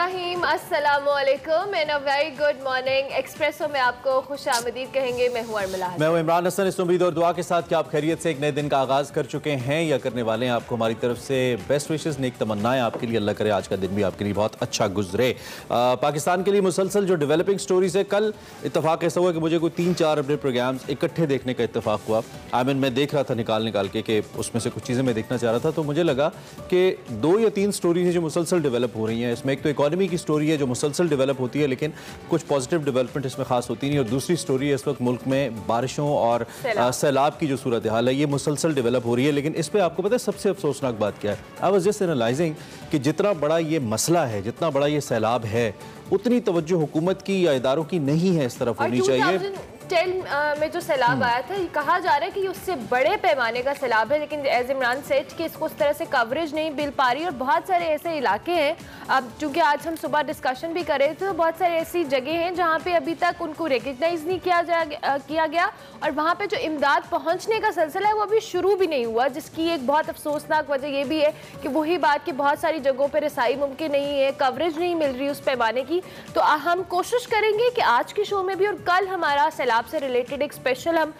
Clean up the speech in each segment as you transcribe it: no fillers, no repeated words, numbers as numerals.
रहीम, अस्सलामुअलैकुम and a very good morning. Espresso में आपको खुश आमदीद कहेंगे। मैं हूँ अरमला। मैं हूँ इमरान हसन। इस उम्मीद और दुआ के साथ कि आप खैरियत से एक नए दिन का आगाज़ कर चुके हैं या करने वाले हैं। आपको हमारी तरफ से बेस्ट विशेस, नेक तमन्नाएं आपके लिए। अल्लाह करे आज का दिन भी आपके लिए बहुत अच्छा गुजरे। पाकिस्तान के लिए मुसलसल जो डेवलपिंग स्टोरीज है, कल इत्तफाक ऐसा हुआ कि मुझे कोई 3-4 अपने प्रोग्राम्स इकट्ठे देखने का इत्तफाक हुआ। मैं देख रहा था निकाल के कि उसमें से कुछ चीज़ें मैं देखना चाह रहा था, तो मुझे लगा कि 2 या 3 स्टोरीज हैं जो मुसलसल डेवलप हो रही हैं। इसमें एक तो इकॉनमी की स्टोरी है जो मुसलसल डेवलप होती है, लेकिन कुछ पॉजिटिव डेवलपमेंट इसमें खास होती नहीं। और दूसरी स्टोरी है इस वक्त मुल्क में बारिशों और सैलाब की जो सूरत हाल है, ये मुसलसल डेवलप हो रही है। लेकिन इस पर आपको पता है सबसे अफसोसनाक बात क्या है? आई वाज जस्ट एनालाइजिंग कि जितना बड़ा ये मसला है, जितना बड़ा ये सैलाब है, उतनी तवज्जो हुकूमत की या इदारों की नहीं है इस तरफ होनी चाहिए। में जो सैलाब आया था, कहा जा रहा है कि उससे बड़े पैमाने का सैलाब है, लेकिन एज इमरान सेठ कि इसको उस तरह से कवरेज नहीं मिल पा रही। और बहुत सारे ऐसे इलाके हैं, अब चूंकि आज हम सुबह डिस्कशन भी कर रहे थे, तो बहुत सारी ऐसी जगह हैं जहाँ पे अभी तक उनको रिकग्नाइज नहीं किया गया और वहाँ पे जो इमदाद पहुँचने का सिलसिला है वो अभी शुरू भी नहीं हुआ, जिसकी एक बहुत अफसोसनाक वजह ये भी है कि वही बात कि बहुत सारी जगहों पर रसाई मुमकिन नहीं है, कवरेज नहीं मिल रही उस पैमाने की। तो हम कोशिश करेंगे कि आज के शो में भी और कल हमारा सैलाब से रिलेटेड एक स्पेशल हम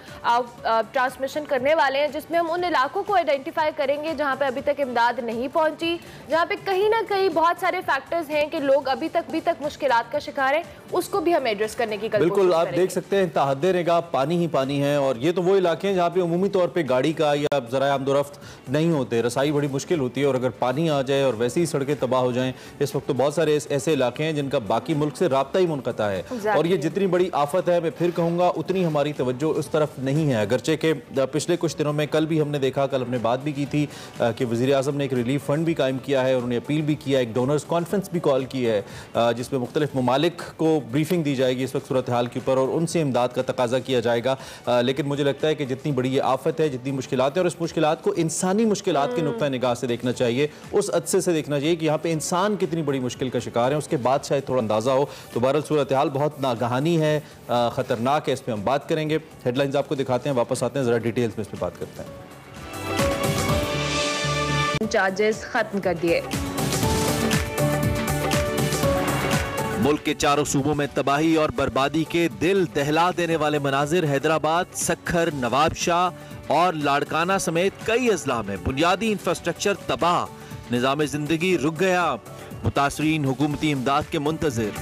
ट्रांसमिशन करने वाले हैं, जिसमें हम उन इलाकों को आइडेंटिफाई करेंगे जहां पे अभी तक इमदाद नहीं पहुंची, जहां पे कहीं ना कहीं बहुत सारे फैक्टर्स हैं कि लोग अभी तक मुश्किलात का शिकार हैं, उसको भी हम एड्रेस करने की बिल्कुल आप देख सकते हैं तहद्दे निगाह पानी ही पानी है। और ये तो वो इलाके हैं जहाँ पे उमूमी तौर पे गाड़ी का या ज़राए आमदोरफ्त नहीं होते, रसाई बड़ी मुश्किल होती है। और अगर पानी आ जाए और वैसे ही सड़कें तबाह हो जाएं, इस वक्त तो बहुत सारे ऐसे इलाके हैं जिनका बाकी मुल्क से राब्ता ही मुनक़ता है। और ये जितनी बड़ी आफत है, मैं फिर कहूँगा उतनी हमारी तवज्जो उस तरफ नहीं है। अगरचे के पिछले कुछ दिनों में, कल भी हमने देखा, कल हमने बात भी की थी कि वज़ीर आज़म ने एक रिलीफ फंड भी कायम किया है, उन्होंने अपील भी किया, एक डोनर्स कॉन्फ्रेंस भी कॉल की है जिसमें मुख्तलिफ ममालिक को ब्रीफिंग दी जाएगी इस वक्त सूरत हाल के ऊपर और उनसे इमदाद का तकाजा किया जाएगा। लेकिन मुझे लगता है कि जितनी बड़ी ये आफत है, जितनी मुश्किलात है, और इस मुश्किलात को इंसानी मुश्किलात के नुक्ता निगाह से देखना चाहिए, उस अदसे से देखना चाहिए कि यहाँ पे इंसान कितनी बड़ी मुश्किल का शिकार है, उसके बाद शायद थोड़ा अंदाज़ा हो। तो बहरहाल सूरत हाल बहुत नागहानी है, ख़तरनाक है, इस पर हम बात करेंगे। हेडलाइंस आपको दिखाते हैं, वापस आते हैं, ज़रा डिटेल्स में इस पर बात करते हैं। चार्जेस खत्म कर दिए। मुल्क के चारों सूबों में तबाही और बर्बादी के दिल दहला देने वाले मनाजिर। हैदराबाद, सक्खर, नवाबशाह और लाड़काना समेत कई अजला में बुनियादी इंफ्रास्ट्रक्चर तबाह, निज़ाम जिंदगी रुक गया, मुतासरीन हुकूमती इमदाद के मुंतजिर।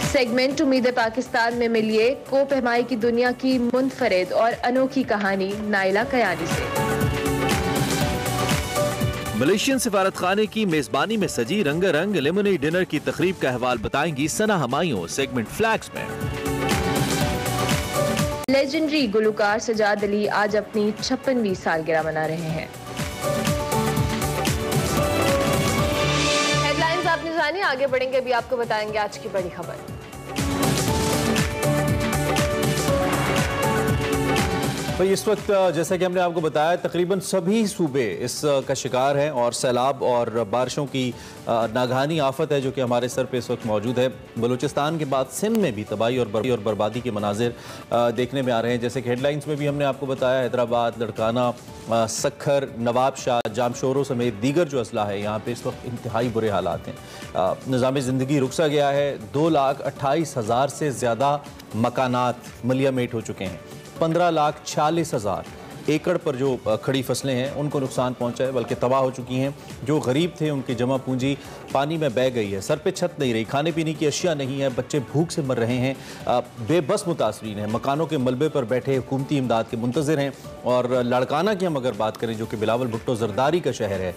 सेगमेंट उम्मीद पाकिस्तान में मिलिए को पहमाई की दुनिया की मुनफरिद और अनोखी कहानी नाइला कयानी से। मलेशियन सिफारत खाने की मेजबानी में सजी रंगारंग लेमोनेड डिनर की तकरीब का अहवाल बताएंगी सना हमायूं सेगमेंट फ्लैग्स में। लेजेंडरी गुलकार सजाद अली आज अपनी 56वीं सालगिरह मना रहे हैं। हेडलाइंस आपने जानी, आगे बढ़ेंगे, अभी आपको बताएंगे आज की बड़ी खबर। भाई इस वक्त जैसा कि हमने आपको बताया, तकरीबन सभी सूबे इस का शिकार हैं और सैलाब और बारिशों की नागहानी आफत है जो कि हमारे सर पे इस वक्त मौजूद है। बलूचिस्तान के बाद सिंध में भी तबाही और बर्बादी के मनाजिर देखने में आ रहे हैं। जैसे कि हेडलाइंस में भी हमने आपको बताया, हैदराबाद, लड़काना, सक्खर, नवाबशाह, जामशोरों समेत दीगर जो असला है, यहाँ पे इस वक्त इंतहाई बुरे हालात हैं। निज़ाम ज़िंदगी रुक सा गया है। 2,28,000 से ज़्यादा मकानात मलियामेट हो चुके हैं। 15,46,000 एकड़ पर जो खड़ी फसलें हैं उनको नुकसान पहुंचा है, बल्कि तबाह हो चुकी हैं। जो गरीब थे उनकी जमा पूंजी पानी में बह गई है, सर पे छत नहीं रही, खाने पीने की अशिया नहीं है, बच्चे भूख से मर रहे हैं, बेबस मुतासरीन हैं, मकानों के मलबे पर बैठे हुकूमती इमदाद के मुंतज़िर हैं। और लाड़काना की हम अगर बात करें, जो कि बिलावल भुट्टो जरदारी का शहर है,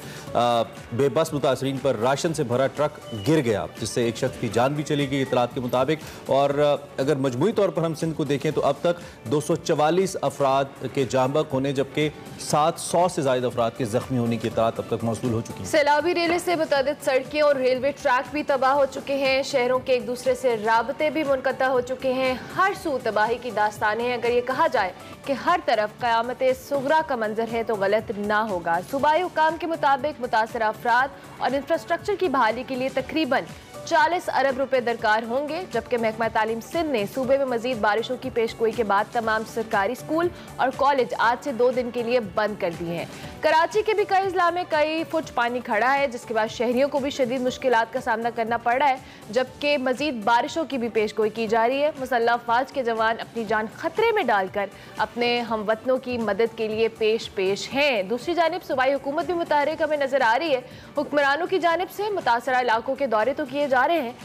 बेबस मुतासरीन पर राशन से भरा ट्रक गिर गया, जिससे एक शख्स की जान भी चली गई इतलात के मुताबिक। और अगर मजमूई तौर पर हम सिंध को देखें तो अब तक 244 अफराद के जाँ बहक होने, जबकि 700 से ज़ायद अफराद के जख्मी होने की इत्तलात अब तक मौसूल हो चुकी है। सैलाबी रेले से मुतादिद सड़कें और रेलवे ट्रैक भी तबाह हो चुके हैं। शहरों के एक दूसरे से राबते भी मुनक़ता हो चुके हैं। हर सू तबाही की दास्तानें हैं। अगर ये कहा जाए कि हर तरफ क़यामत सुगरा का मंजर है तो गलत ना होगा। सूबाई हुकाम के मुताबिक मुतासर अफराद और इंफ्रास्ट्रक्चर की बहाली के लिए तकरीबन 40 अरब रुपए दरकार होंगे, जबकि महकमा तालीम सिंध ने सूबे में मजीद बारिशों की पेशगोई के बाद तमाम सरकारी स्कूल और कॉलेज आज से 2 दिन के लिए बंद कर दिए हैं। कराची के भी कई अजला में कई फुट पानी खड़ा है, जिसके बाद शहरियों को भी शदीद मुश्किलात का सामना करना पड़ रहा है, जबकि मजीद बारिशों की भी पेशगोई की जा रही है। मुसल्लह अफवाज के जवान अपनी जान खतरे में डालकर अपने हमवतनों की मदद के लिए पेश हैं। दूसरी जानिब सूबाई हुकूमत भी मुतहरिक हमें नजर आ रही है। हुक्मरानों की जानिब से मुतासरा इलाकों के दौरे तो किए जा रहे हैं,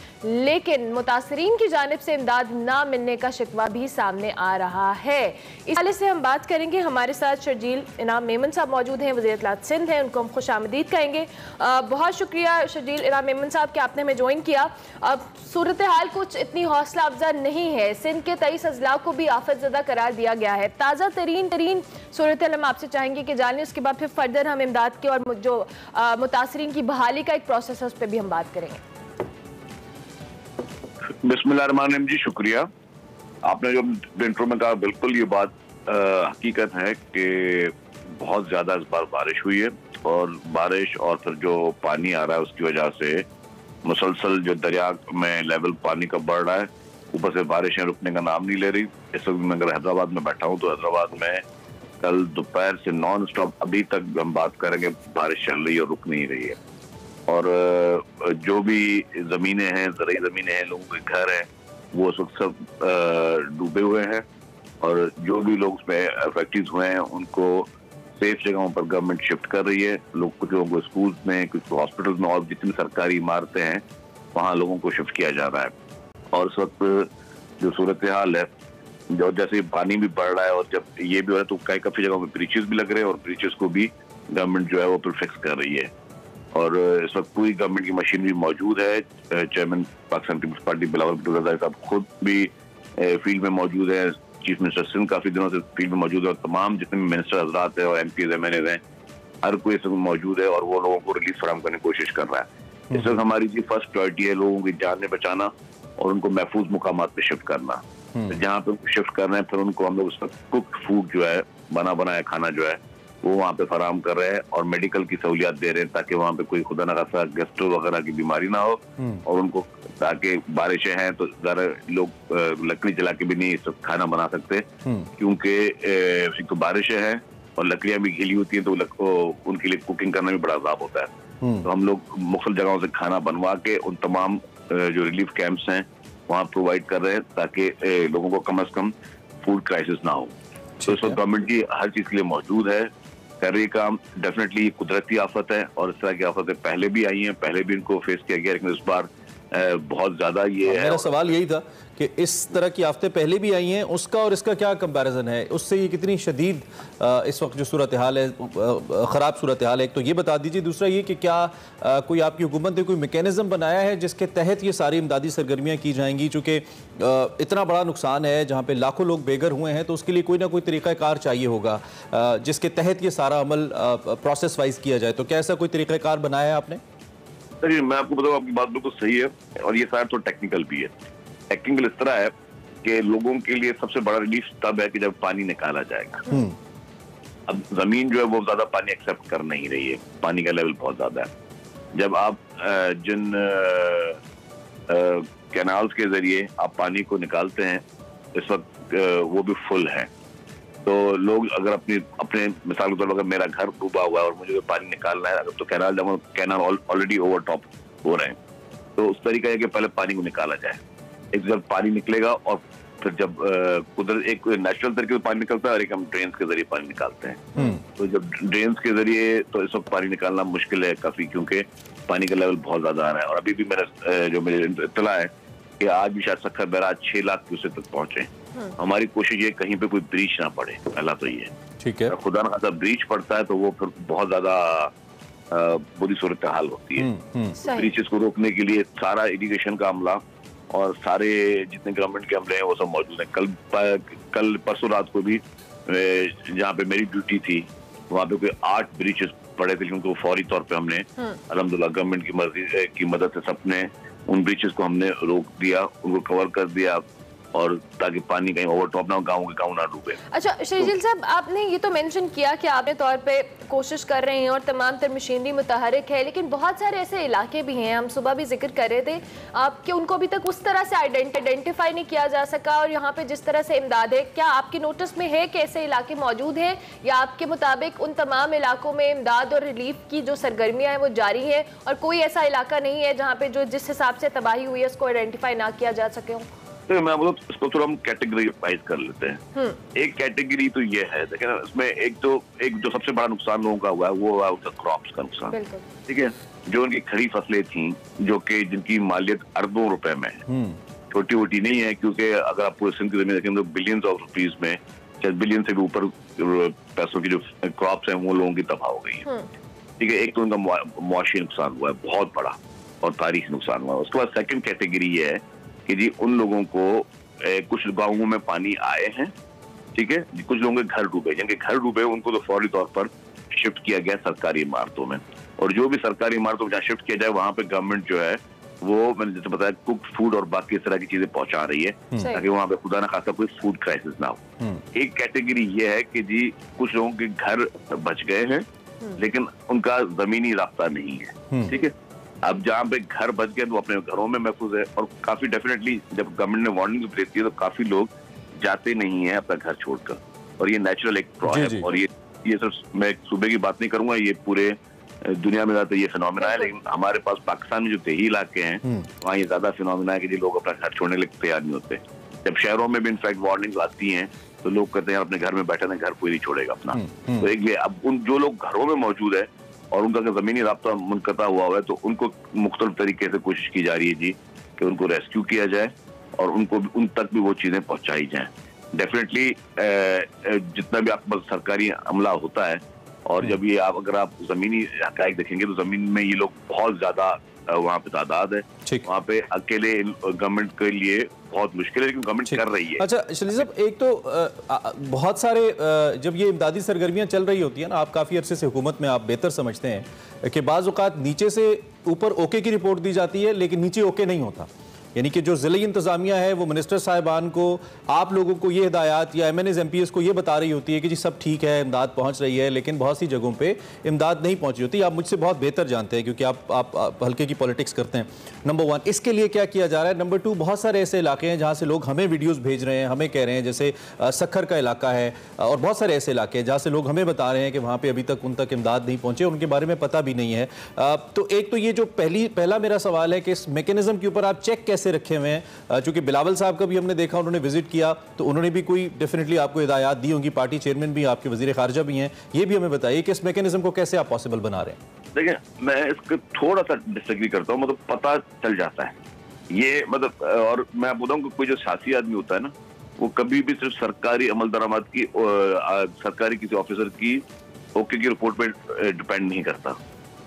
लेकिन मुतासरीन की जानिब से इमदाद ना मिलने का शिकवा भी सामने आ रहा है। इस हवाले से हम बात करेंगे। हमारे साथ शर्जील इनाम मेमन साहब मौजूद हैं, वज़ीर इत्तलात सिंध हैं, उनको हम खुश आमदीद कहेंगे। बहुत शुक्रिया शर्जील इनाम मेमन साहब कि आपने हमें ज्वाइन किया। अब सूरत हाल कुछ इतनी हौसला अफजा नहीं है, सिंध के 23 अजला को भी आफत ज़दा करार दिया गया है। ताज़ा तरीन सूरत हाल हम आपसे चाहेंगे कि जानिए, उसके बाद फिर फर्दर हम इमदाद के और जो मुतासरीन की बहाली का एक प्रोसेस है उस पर भी हम बात करेंगे। बिस्मिल्लाहिर्रहमानिर्रहीम जी, शुक्रिया। आपने जो इंट्रो में कहा बिल्कुल ये बात हकीकत है कि बहुत ज़्यादा इस बार बारिश हुई है, और बारिश और फिर जो पानी आ रहा है उसकी वजह से मुसलसल जो दरिया में लेवल पानी का बढ़ रहा है, ऊपर से बारिशें रुकने का नाम नहीं ले रही। इस वक्त मैं अगर हैदराबाद में बैठा हूँ तो हैदराबाद में कल दोपहर से नॉन स्टॉप अभी तक हम बात करेंगे बारिश चल रही है और रुक नहीं रही है। और जो भी ज़मीनें हैं, ज़रूरी ज़मीनें हैं, लोगों के घर हैं, वो उस वक्त सब डूबे हुए हैं, और जो भी लोग उसमें अफेक्टेड हुए हैं उनको सेफ जगहों पर गवर्नमेंट शिफ्ट कर रही है। कुछ लोगों को स्कूल में, कुछ हॉस्पिटल में, और जितनी सरकारी इमारतें हैं वहाँ लोगों को शिफ्ट किया जा रहा है। और इस वक्त जो सूरत हाल है, जो जैसे पानी भी बढ़ रहा है और जब ये भी हो रहा है तो काफ़ी जगहों पे ब्रीचेस भी लग रहे हैं, और ब्रीचेस को भी गवर्नमेंट जो है वो फिर फिक्स कर रही है। और इस वक्त पूरी गवर्नमेंट की मशीनरी मौजूद है। चेयरमैन पाकिस्तान पीपल्स पार्टी बिलावल भुट्टो रज़ाई साहब खुद भी फील्ड में मौजूद है। चीफ मिनिस्टर सिंध काफ़ी दिनों से फील्ड में मौजूद है, और तमाम जितने भी मिनिस्टर हजरात है और MPs MNAs हैं, हर कोई इस वक्त मौजूद है, और वो लोगों को रिलीफ फराहम करने की कोशिश कर रहा है। इस वक्त हमारी जी फर्स्ट प्रायोरिटी है लोगों की जान बचाना और उनको महफूज मुकामात पे शिफ्ट करना। तो जहाँ पे शिफ्ट कर रहे हैं फिर उनको हम लोग उस वक्त कुक फूड जो है, बना बनाया खाना जो है वो वहाँ पे फराहम कर रहे हैं, और मेडिकल की सहूलियात दे रहे हैं ताकि वहाँ पे कोई खुदा न खासा गैस्ट्रो वगैरह की बीमारी ना हो, और उनको ताकि बारिशें हैं तो ज़रा लोग लकड़ी जला के भी नहीं सब खाना बना सकते, क्योंकि तो बारिशें हैं और लकड़ियाँ भी गीली होती हैं तो उनके लिए कुकिंग करना भी बड़ा अज़ाब होता है। तो हम लोग मुख्तलिफ जगहों से खाना बनवा के उन तमाम जो रिलीफ कैंप्स हैं वहाँ प्रोवाइड कर रहे हैं ताकि लोगों को कम से कम फूड क्राइसिस ना हो। तो इस वक्त गवर्नमेंट की हर चीज़ के लिए मौजूद है, कर रही काम। डेफिनेटली कुदरती आफत है, और इस तरह की आफतें पहले भी आई हैं, पहले भी इनको फेस किया गया, लेकिन इस बार बहुत ज़्यादा ये है। मेरा सवाल यही था कि इस तरह की आफतें पहले भी आई हैं, उसका और इसका क्या कंपैरिजन है, उससे ये कितनी शदीद इस वक्त जो सूरत हाल है, ख़राब सूरत हाल है, एक तो ये बता दीजिए। दूसरा ये कि क्या कोई आपकी हुकूमत ने कोई मैकेनिज़्म बनाया है जिसके तहत ये सारी इमदादी सरगर्मियाँ की जाएंगी, चूँकि इतना बड़ा नुकसान है जहाँ पर लाखों लोग बेघर हुए हैं, तो उसके लिए कोई ना कोई तरीक़ाकार चाहिए होगा जिसके तहत ये सारा अमल प्रोसेस वाइज किया जाए। तो क्या ऐसा कोई तरीक़ाकार बनाया है आपने? मैं आपको बताऊँ, आपकी बात बिल्कुल सही है, और ये शायद तो टेक्निकल भी है। टेक्निकल इस तरह है कि लोगों के लिए सबसे बड़ा रिलीफ तब है कि जब पानी निकाला जाएगा। अब जमीन जो है वो ज्यादा पानी एक्सेप्ट कर नहीं रही है, पानी का लेवल बहुत ज्यादा है। जब आप जिन कैनाल्स के जरिए आप पानी को निकालते हैं इस वक्त वो भी फुल है, तो लोग अगर अपने मिसाल के तौर पर अगर मेरा घर डूबा हुआ है और मुझे पानी निकालना है, अगर तो कैनाल ऑलरेडी ओवर टॉप हो रहे हैं, तो उस तरीका है कि पहले पानी को निकाला जाए। एक जब पानी निकलेगा और फिर जब कुदरत एक नेचुरल तरीके से पानी निकलता है और एक हम ड्रेन्स के जरिए पानी निकालते हैं। तो जब ड्रेन्स के जरिए तो इस वक्त पानी निकालना मुश्किल है काफी, क्योंकि पानी का लेवल बहुत ज्यादा आ रहा है। और अभी भी मेरा जो मेरे इत्तला है कि आज भी शायद सक्खर बैराज 6 लाख क्यूसेक तक पहुंचे। हमारी कोशिश ये कहीं पे कोई ब्रीच ना पड़े, पहला तो ये ठीक है। खुदा न खासा ब्रीच पड़ता है तो वो फिर बहुत ज्यादा बुरी सूरत हाल होती है। ब्रीचेस को रोकने के लिए सारा इरिगेशन का अमला और सारे जितने गवर्नमेंट के अमले हैं वो सब मौजूद हैं। कल परसों रात को भी जहाँ पे मेरी ड्यूटी थी वहाँ पे कोई 8 ब्रीचेस पड़े थे, क्योंकि फौरी तौर पे हमने अल्हम्दुलिल्लाह गवर्नमेंट की मर्जी की मदद से सबने उन ब्रीचेस को हमने रोक दिया, उनको कवर कर दिया। اور تاکہ پانی کہیں اوور ٹاپ نہ ہو, گاؤں کے گاؤں نہ ڈوبے. اچھا شہجیل صاحب, آپ نے یہ تو مینشن کیا کہ آپ نے طور پہ کوشش کر رہے ہیں اور تمام تر مشینری متحرک ہے, لیکن بہت سارے ایسے علاقے بھی ہیں, ہم صبح بھی ذکر کر رہے تھے آپ کہ ان کو ابھی تک اس طرح سے آئیڈینٹیفائی نہیں کیا جا سکا, اور یہاں پہ جس طرح سے امداد ہے, کیا آپ کے نوٹس میں ہے کہ ایسے علاقے موجود ہیں, یا آپ کے مطابق ان تمام علاقوں میں امداد اور ریلیف کی جو سرگرمیاں ہیں وہ جاری ہیں, اور کوئی ایسا علاقہ نہیں ہے جہاں پہ جو جس حساب سے تباہی ہوئی ہے اس کو آئیڈینٹیفائی نہ کیا جا سکے ہوں؟ میں بولوں اس کو تھوڑا ہم کیٹیگریفائز کر لیتے ہیں. ایک کیٹیگری تو یہ ہے, دیکھیں نا, اس میں ایک جو سب سے بڑا نقصان لوگوں کا ہوا ہے وہ ہوا ان کا کراپس کا نقصان. ٹھیک ہے, جو ان کی کھڑی فصلیں تھیں جو کہ جن کی مالیت اربوں روپے میں ہے, چھوٹی ووٹی نہیں ہے, کیونکہ اگر آپ پورے سندھ کی زمین دیکھیں تو بلینز آف روپیز میں, شاید بلین سے بھی اوپر پیسوں کی جو کراپس ہیں وہ لوگوں کی تباہ ہو گئی ہیں. ٹھیک ہے, ایک تو ان کا معاشی نقصان ہوا ہے بہت بڑا اور تاریخی نقصان ہوا ہے. اس کے بعد سیکنڈ کیٹیگری یہ ہے کہ جی ان لوگوں کو کچھ گاؤں میں پانی آئے ہیں, ٹھیک ہے, کچھ لوگوں کے گھر ڈوبے, جن کے گھر ڈوبے ان کو تو فوری طور پر شفٹ کیا گیا سرکاری عمارتوں میں, اور جو بھی سرکاری عمارتوں میں جہاں شفٹ کیا جائے وہاں پہ گورنمنٹ جو ہے وہ میں نے جیسے بتایا کوک فوڈ اور باقی اس طرح کی چیزیں پہنچا رہی ہے تاکہ وہاں پہ خدا نہ خاصا کوئی فوڈ کرائسس نہ ہو. ایک کیٹیگری یہ ہے کہ جی کچھ لوگوں کے گھر بچ گئے ہیں لیکن ان کا زمینی رابطہ نہیں ہے. ٹھیک ہے, اب جہاں پہ گھر بچ گئے تو اپنے گھروں میں محفوظ ہے, اور کافی ڈیفینیٹلی جب گورنمنٹ نے وارننگ دیتی ہے تو کافی لوگ جاتے نہیں ہیں اپنا گھر چھوڑ کر, اور یہ نیچرل ایک پرابلم ہے. اور یہ صرف میں صوبے کی بات نہیں کروں گا, یہ پورے دنیا میں زیادہ یہ فینومینا ہے, لیکن ہمارے پاس پاکستان میں جو دیہی علاقے ہیں وہاں یہ زیادہ فینومینا ہے کہ لوگ اپنا گھر چھوڑنے کے لیے تیار نہیں ہوتے. جب شہروں میں بھی انفیکٹ وارننگ آتی ہیں تو لوگ کہتے ہیں اپنے گھر میں بیٹھے ہیں, گھر کوئی نہیں چھوڑے گا اپنا. تو ایک یہ اب ان جو لوگ گھروں میں موجود ہے اور ان کا زمینی رابطہ منقطع ہوا ہوا ہے تو ان کو مختلف طریقے سے کوشش کی جا رہی ہے جی کہ ان کو ریسکیو کیا جائے اور ان تک بھی وہ چیزیں پہنچائی جائیں. ڈیفینیٹلی جتنا بھی آپ پاس سرکاری عملہ ہوتا ہے, اور جب یہ اگر آپ زمینی حقائق دیکھیں گے تو زمین میں یہ لوگ بہت زیادہ وہاں پہ تعداد ہے, وہاں پہ اکیلے گورنمنٹ کے لیے بہت مشکل ہے, لیکن گورنمنٹ کر رہی ہے. اچھا شہجیل صاحب, ایک تو بہت سارے جب یہ امدادی سرگرمیاں چل رہی ہوتی ہیں نا, آپ کافی عرصے سے حکومت میں آپ بہتر سمجھتے ہیں کہ بعض اوقات نیچے سے اوپر اوکے کی رپورٹ دی جاتی ہے لیکن نیچے اوکے نہیں ہوتا, یعنی کہ جو ضلعی انتظامیہ ہے وہ منسٹر صاحبان کو, آپ لوگوں کو یہ ہدایات یا M N As M P S کو یہ بتا رہی ہوتی ہے کہ جی سب ٹھیک ہے, امداد پہنچ رہی ہے, لیکن بہت سی جگہوں پہ امداد نہیں پہنچی ہوتی. آپ مجھ سے بہت بہتر جانتے ہیں کیونکہ آپ ہلکے کی پولیٹکس کرتے ہیں. نمبر 1 اس کے لیے کیا کیا جا رہا ہے. نمبر 2 بہت سارے ایسے علاقے ہیں جہاں سے لوگ ہمیں ویڈیوز بھیج رہے ہیں, ہمیں کہہ رہے ہیں, جیسے سکھر کا علاقہ ہے اور بہت سارے ایسے علاقے ہیں جہاں سے لوگ ہمیں بتا رہے ہیں کہ وہاں پہ ابھی تک ان تک امداد نہیں پہنچے, ان کے بارے میں پتہ بھی نہیں ہے. تو ایک تو یہ جو پہلا میرا سوال ہے کہ اس میکینزم کے اوپر آپ چیک کیسے رکھے ہوئے ہیں, چونکہ بلاول صاحب کا بھی ہم نے دیکھا, انہوں نے وزٹ کیا تو انہوں نے بھی کوئی ڈیفینیٹلی آپ کو ہدایات دی ہوں گی, پارٹی چیئرمین بھی, آپ کے وزیر خارجہ بھی ہیں, یہ بھی ہمیں بتائیے کہ اس میکینزم کو کیسے آپ پاسبل بنا رہے ہیں. دیکھیں میں اس کو تھوڑا سا ڈس ایگری کرتا ہوں, مطلب پتہ چل جاتا ہے یہ, مطلب, اور میں آپ بتاؤں کہ کوئی جو سیاسی آدمی ہوتا ہے نا وہ کبھی بھی صرف سرکاری عمل درآمد کی, سرکاری کسی آفیسر کی اوکے کی رپورٹ پہ ڈپینڈ نہیں کرتا.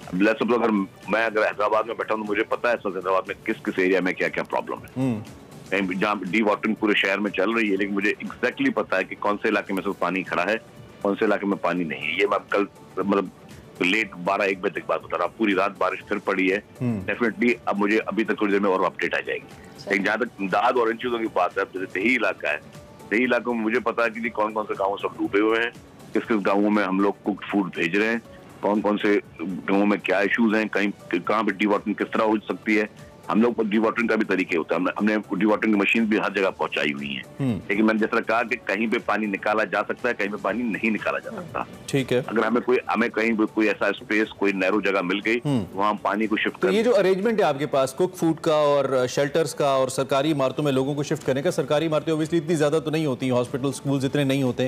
اگر میں حیدرآباد میں بیٹھا ہوں تو مجھے پتا ہے حیدرآباد میں کس ایریا میں کیا کیا پرابلم ہے, جہاں ڈی واٹرنگ پورے شہر میں چل رہی ہے, لیکن مجھے ایگزیکٹلی پتا ہے کہ کون سے علاقے میں سے پانی کھڑا ہے, کون سے علاقے میں پانی نہیں ہے. یہ میں کل مطلب لیٹ 12-1 بجے تک بات بتا رہا ہوں, پوری رات بارش پھر پڑی ہے. ڈیفینیٹلی اب مجھے ابھی تک تھوڑی دیر میں اور اپڈیٹ آ جائے گی. لیکن جہاں تک امداد اور ان چیزوں کی بات ہے, جیسے دیہی علاقہ ہے, دیہی علاقوں میں مجھے پتا ہے کہ کون کون سے گاؤں سب ڈوبے ہوئے ہیں, کس کس گاؤں میں ہم لوگ کوکڈ فوڈ بھیج رہے ہیں, کون کون سے گاؤں میں کیا ایشوز ہیں, کہاں پہ ڈی واٹرنگ کس طرح ہو سکتی ہے. ہم لوگ ڈی واٹرنگ کا بھی طریقے ہوتا ہے, ہم نے ڈی واٹرنگ کی مشین بھی ہر جگہ پہنچائی ہوئی ہیں, لیکن میں نے جس طرح کہا کہ کہیں پہ پانی نکالا جا سکتا ہے, کہیں پہ پانی نہیں نکالا جا سکتا. ٹھیک ہے, اگر ہمیں کہیں بھی کوئی ایسا اسپیس, کوئی نیرو جگہ مل گئی وہاں پانی کو شفٹ تو یہ جو ارینجمنٹ ہے آپ کے پاس کوک فوڈ کا اور شیلٹرز کا اور سرکاری عمارتوں میں لوگوں کو شفٹ کرنے کا, سرکاری عمارتیں اوبویسلی اتنی زیادہ تو نہیں ہوتی, ہاسپٹل اسکولز اتنے نہیں ہوتے,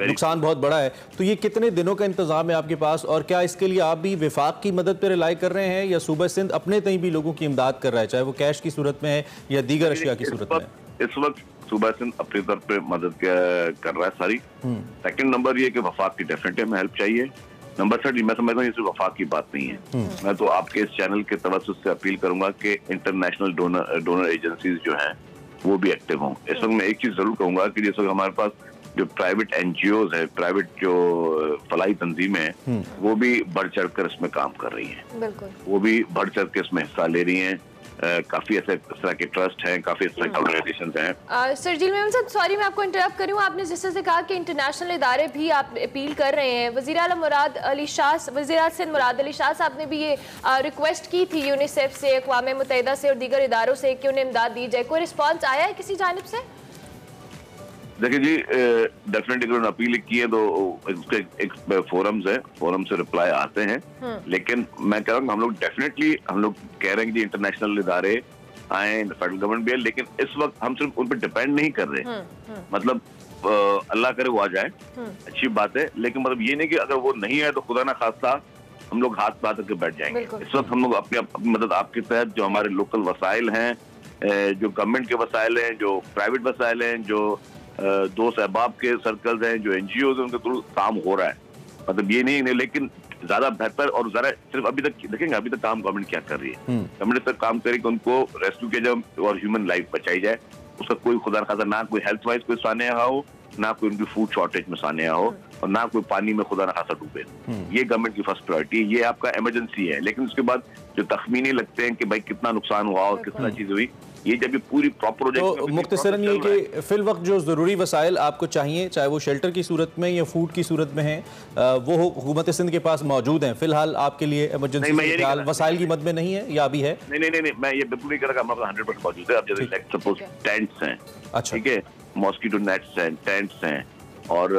نقصان بہت بڑا ہے, تو یہ کتنے دنوں کا انتظام ہے آپ کے پاس, اور کیا اس کے لیے آپ بھی وفاق کی مدد پہ ریلائی کر رہے ہیں یا صوبہ سندھ اپنے تئیں بھی لوگوں کی امداد کر رہا ہے, چاہے وہ کیش کی صورت میں ہے یا دیگر اشیاء کی صورت میں ہے؟ اس وقت صوبہ سندھ اپنی طرف پہ مدد کر رہا ہے ساری. سیکنڈ نمبر یہ کہ وفاق کی ڈیفینیٹلی ہمیں ہیلپ چاہیے. نمبر 3 میں سمجھتا ہوں یہ صرف وفاق کی بات نہیں ہے, میں تو آپ کے اس چینل کے توسط سے اپیل کروں گا کہ انٹرنیشنل ڈونر ایجنسیز جو ہیں وہ بھی ایکٹیو ہوں. اس وقت میں ایک چیز ضرور کہوں گا کہ جس وقت ہمارے پاس جو پرائیویٹ این جی اوز ہے, پرائیویٹ جو فلاحی تنظیمیں ہیں, وہ بھی بڑھ چڑھ کر اس میں کام کر رہی ہیں, وہ بھی بڑھ چڑھ کے اس میں حصہ لے رہی ہیں. काफी ऐसे इस तरह के ट्रस्ट हैं, काफी इस तरह के ऑर्गेनाइजेशंस हैं। सरजील मेमन साहब, सॉरी मैं आपको इंटरप्ट करूं, आपने जिस तरह से कहा कि इंटरनेशनल इदारे भी आप अपील कर रहे हैं, वज़ीर आला मुराद अली शाह साहब ने भी ये रिक्वेस्ट की थी यूनिसेफ से, अक़वाम मुत्तहिदा से और दीगर इदारों से कि उन्हें इमदाद दी जाए, कोई रिस्पॉन्स आया है किसी जानिब से? देखिए जी, डेफिनेटली अगर अपील की है तो उसके एक फोरम्स है, फोरम से रिप्लाई आते हैं, लेकिन मैं कह रहा हूँ हम लोग डेफिनेटली हम लोग कह रहे हैं कि इंटरनेशनल इदारे आए, फेडरल गवर्नमेंट भी है, लेकिन इस वक्त हम सिर्फ उन पर डिपेंड नहीं कर रहे। मतलब अल्लाह करे वो आ जाए, अच्छी बात है, लेकिन मतलब ये नहीं कि अगर वो नहीं है तो खुदा ना खास्ता हम लोग हाथ बात करके बैठ जाएंगे। इस वक्त हम लोग अपने मतलब आपके तहत जो हमारे लोकल वसाइल हैं, जो गवर्नमेंट के वसाइल हैं, जो प्राइवेट वसाइल हैं, जो दोस्त अहबाब के सर्कल्स हैं, जो एनजीओ हैं, उनके थ्रू काम हो रहा है। मतलब ये नहीं, लेकिन ज्यादा बेहतर और ज्यादा सिर्फ अभी तक देखेंगे अभी तक काम गवर्नमेंट क्या कर रही है। गवर्नमेंट तक काम करे कि उनको रेस्क्यू किया जाए और ह्यूमन लाइफ बचाई जाए, उसका कोई खुदा न खासा ना कोई हेल्थ वाइज कोई सानिया हो, ना कोई उनकी फूड शॉर्टेज में सानिया हो, और ना कोई पानी में खुदा न खासा डूबे। ये गवर्नमेंट की फर्स्ट प्रायोरिटी, ये आपका इमरजेंसी है। लेकिन उसके बाद जो तखमीने लगते हैं कि भाई कितना नुकसान हुआ और कितना चीज हुई, ये जब ये पूरी प्रॉपर हो जाएगी तो मुख्तसरन ये कि फिल वक्त जो ज़रूरी वसाइल आपको चाहिए, चाहे वो शेल्टर की सूरत में या फूड की सूरत में है, वो हुकूमत सिंध के पास मौजूद हैं। फिलहाल आपके लिए इमरजेंसी वसाइल की मद में नहीं है या अभी है? नहीं, मैं ये बिल्कुल नहीं कर रहा, 100% मौजूद है। अब जैसे सपोज टेंट्स हैं, अच्छा, ठीक है, मॉस्किटो नेट्स हैं, टेंट्स हैं, और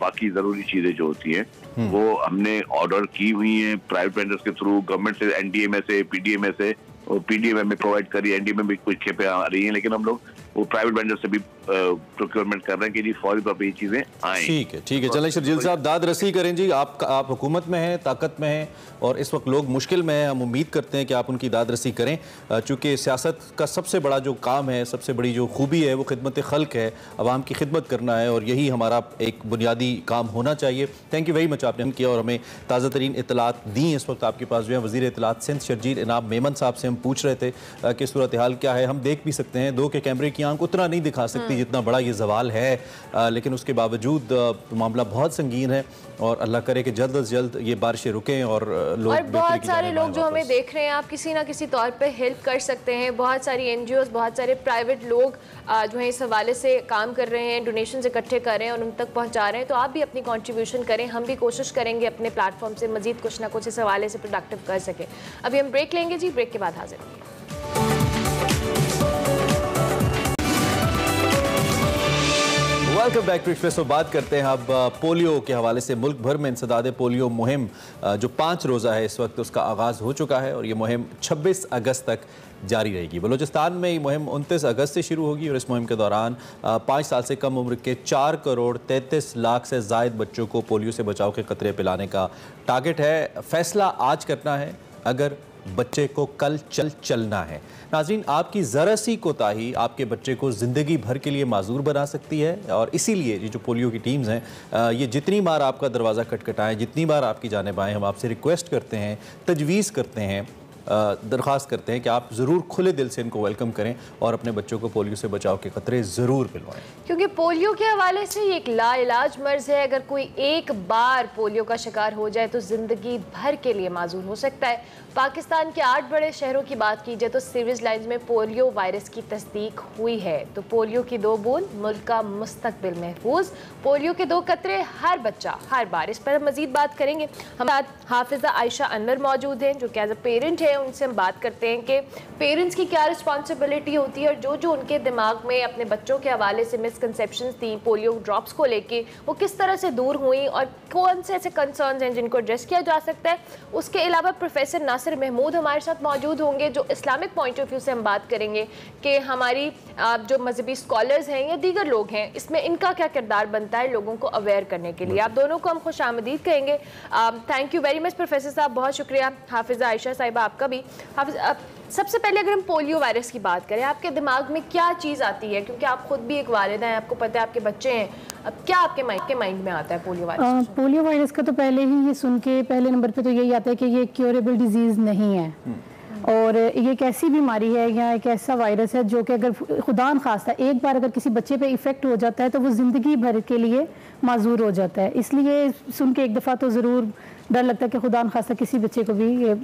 बाकी जरूरी चीजें जो होती हैं वो हमने ऑर्डर की हुई हैं प्राइवेट वेंडर्स के थ्रू, गवर्नमेंट से, एनडीएमए से, पीडीएमए से, और पीडीएमए में प्रोवाइड करी, एनडीएमए में कुछ खेपें आ रही हैं, लेकिन हम लोग वो प्राइवेट वेंडर से भी प्रोक्योरमेंट कर रहे हैं कि जी फौरी तौर पे ये चीजें आएं। ठीक है। चलें शर्जील साहब, दाद रसी करें जी। आप हुकूमत में हैं, ताकत में हैं, और इस वक्त लोग मुश्किल में हैं। हम उम्मीद करते हैं कि आप उनकी दाद रसी करें, चूँकि सियासत का सबसे बड़ा जो काम है, सबसे बड़ी जो खूबी है, वो खिदमत खल्क है, आवाम की खिदमत करना है, और यही हमारा एक बुनियादी काम होना चाहिए। थैंक यू वेरी मच आपने किया और हमें ताज़ा तरीन इतलात दी। इस वक्त आपके पास जो है वज़ीर इत्तलात सिंध शर्जील इनाम मेमन साहब से हम पूछ रहे थे कि सूरत हाल क्या है। हम देख भी सकते हैं, 2 के कैमरे की आंख उतना नहीं दिखा सकती जितना बड़ा ये सवाल है, लेकिन उसके बावजूद मामला बहुत संगीन है, और अल्लाह करे कि जल्द से जल्द ये बारिशें रुकें और लोग, और बहुत सारे लोग जो हमें देख रहे हैं, आप किसी ना किसी तौर पे हेल्प कर सकते हैं। बहुत सारी एनजीओज, बहुत सारे प्राइवेट लोग जो है इस हवाले से काम कर रहे हैं, डोनेशंस इकट्ठे कर रहे हैं और उन तक पहुंचा रहे हैं। तो आप भी अपनी कंट्रीब्यूशन करें, हम भी कोशिश करेंगे अपने प्लेटफॉर्म से मजीद कुछ ना कुछ इस हवाले से प्रोडक्टिव कर सकें। अभी हम ब्रेक लेंगे जी, ब्रेक के बाद हाजिर होंगे। Welcome back to Expresso. बात करते हैं अब पोलियो के हवाले से। मुल्क भर में इंसदाद पोलियो मुहिम जो 5 रोज़ा है इस वक्त, उसका आगाज़ हो चुका है और ये मुहिम 26 अगस्त तक जारी रहेगी। बलूचिस्तान में ये मुहिम 29 अगस्त से शुरू होगी और इस मुहिम के दौरान 5 साल से कम उम्र के 4 करोड़ 33 लाख से ज़ायद बच्चों को पोलियो से बचाव के क़तरे पिलाने का टारगेट है। फैसला आज करना है अगर बच्चे को कल चलना है। नाज़रीन, आपकी ज़रा सी कोताही आपके बच्चे को ज़िंदगी भर के लिए माजूर बना सकती है, और इसीलिए ये जो पोलियो की टीम्स हैं, ये जितनी बार आपका दरवाज़ा खटखटाएं, जितनी बार आपकी जानिब आएँ, हम आपसे रिक्वेस्ट करते हैं, तजवीज़ करते हैं, दरख्वास्त करते हैं कि आप ज़रूर खुले दिल से इनको वेलकम करें और अपने बच्चों को पोलियो से बचाव के ख़तरे ज़रूर पिलवाएं, क्योंकि पोलियो के हवाले से ये एक लाइलाज मर्ज़ है। अगर कोई एक बार पोलियो का शिकार हो जाए तो ज़िंदगी भर के लिए माजूर हो सकता है। पाकिस्तान के 8 बड़े शहरों की बात की जाए तो सीरीज लाइन्स में पोलियो वायरस की तस्दीक हुई है। तो पोलियो की 2 बूंद, मुल्क का मुस्तकबिल महफूज। पोलियो के 2 कतरे, हर बच्चा हर बार। इस पर हम मजीद बात करेंगे। हमारे साथ हाफिज़ा आयशा अनवर मौजूद हैं जो कि एज अ पेरेंट है। उनसे हम बात करते हैं कि पेरेंट्स की क्या रिस्पॉन्सिबिलिटी होती है और जो उनके दिमाग में अपने बच्चों के हवाले से मिसकंसेप्शंस थी पोलियो ड्रॉप्स को लेके, वो किस तरह से दूर हुई और कौन से ऐसे कंसर्न्स हैं जिनको एड्रेस किया जा सकता है। उसके अलावा प्रोफेसर नासिर महमूद हमारे साथ मौजूद होंगे जो इस्लामिक पॉइंट ऑफ व्यू से हम बात करेंगे कि हमारी जो मजहबी स्कॉलर्स हैं या दीगर लोग हैं, इसमें इनका क्या किरदार बनता है लोगों को अवेयर करने के लिए। आप दोनों को हम खुश आमदीद कहेंगे। Thank you very much professor साहब, बहुत शुक्रिया। हाफिज़ा आयशा साहिबा आपका भी। हाफिज़, सबसे पहले अगर हम पोलियो वायरस की बात करें, आपके दिमाग में क्या चीज़ आती है, क्योंकि आप खुद भी एक वालिदा हैं, आपको पता है आपके बच्चे हैं, अब क्या आपके माइंड में आता है पोलियो वायरस? पोलियो वायरस का तो पहले ही ये सुन के पहले नंबर पे तो यही आता है कि ये क्योरेबल डिजीज़ नहीं है, और ये एक ऐसी बीमारी है या एक ऐसा वायरस है जो कि अगर खुदा न खास्ता एक बार अगर किसी बच्चे पे इफ़ेक्ट हो जाता है तो वो ज़िंदगी भर के लिए माजूर हो जाता है। इसलिए सुन के एक दफ़ा तो ज़रूर डर लगता है कि खुदा न खास्ता किसी बच्चे को भी ये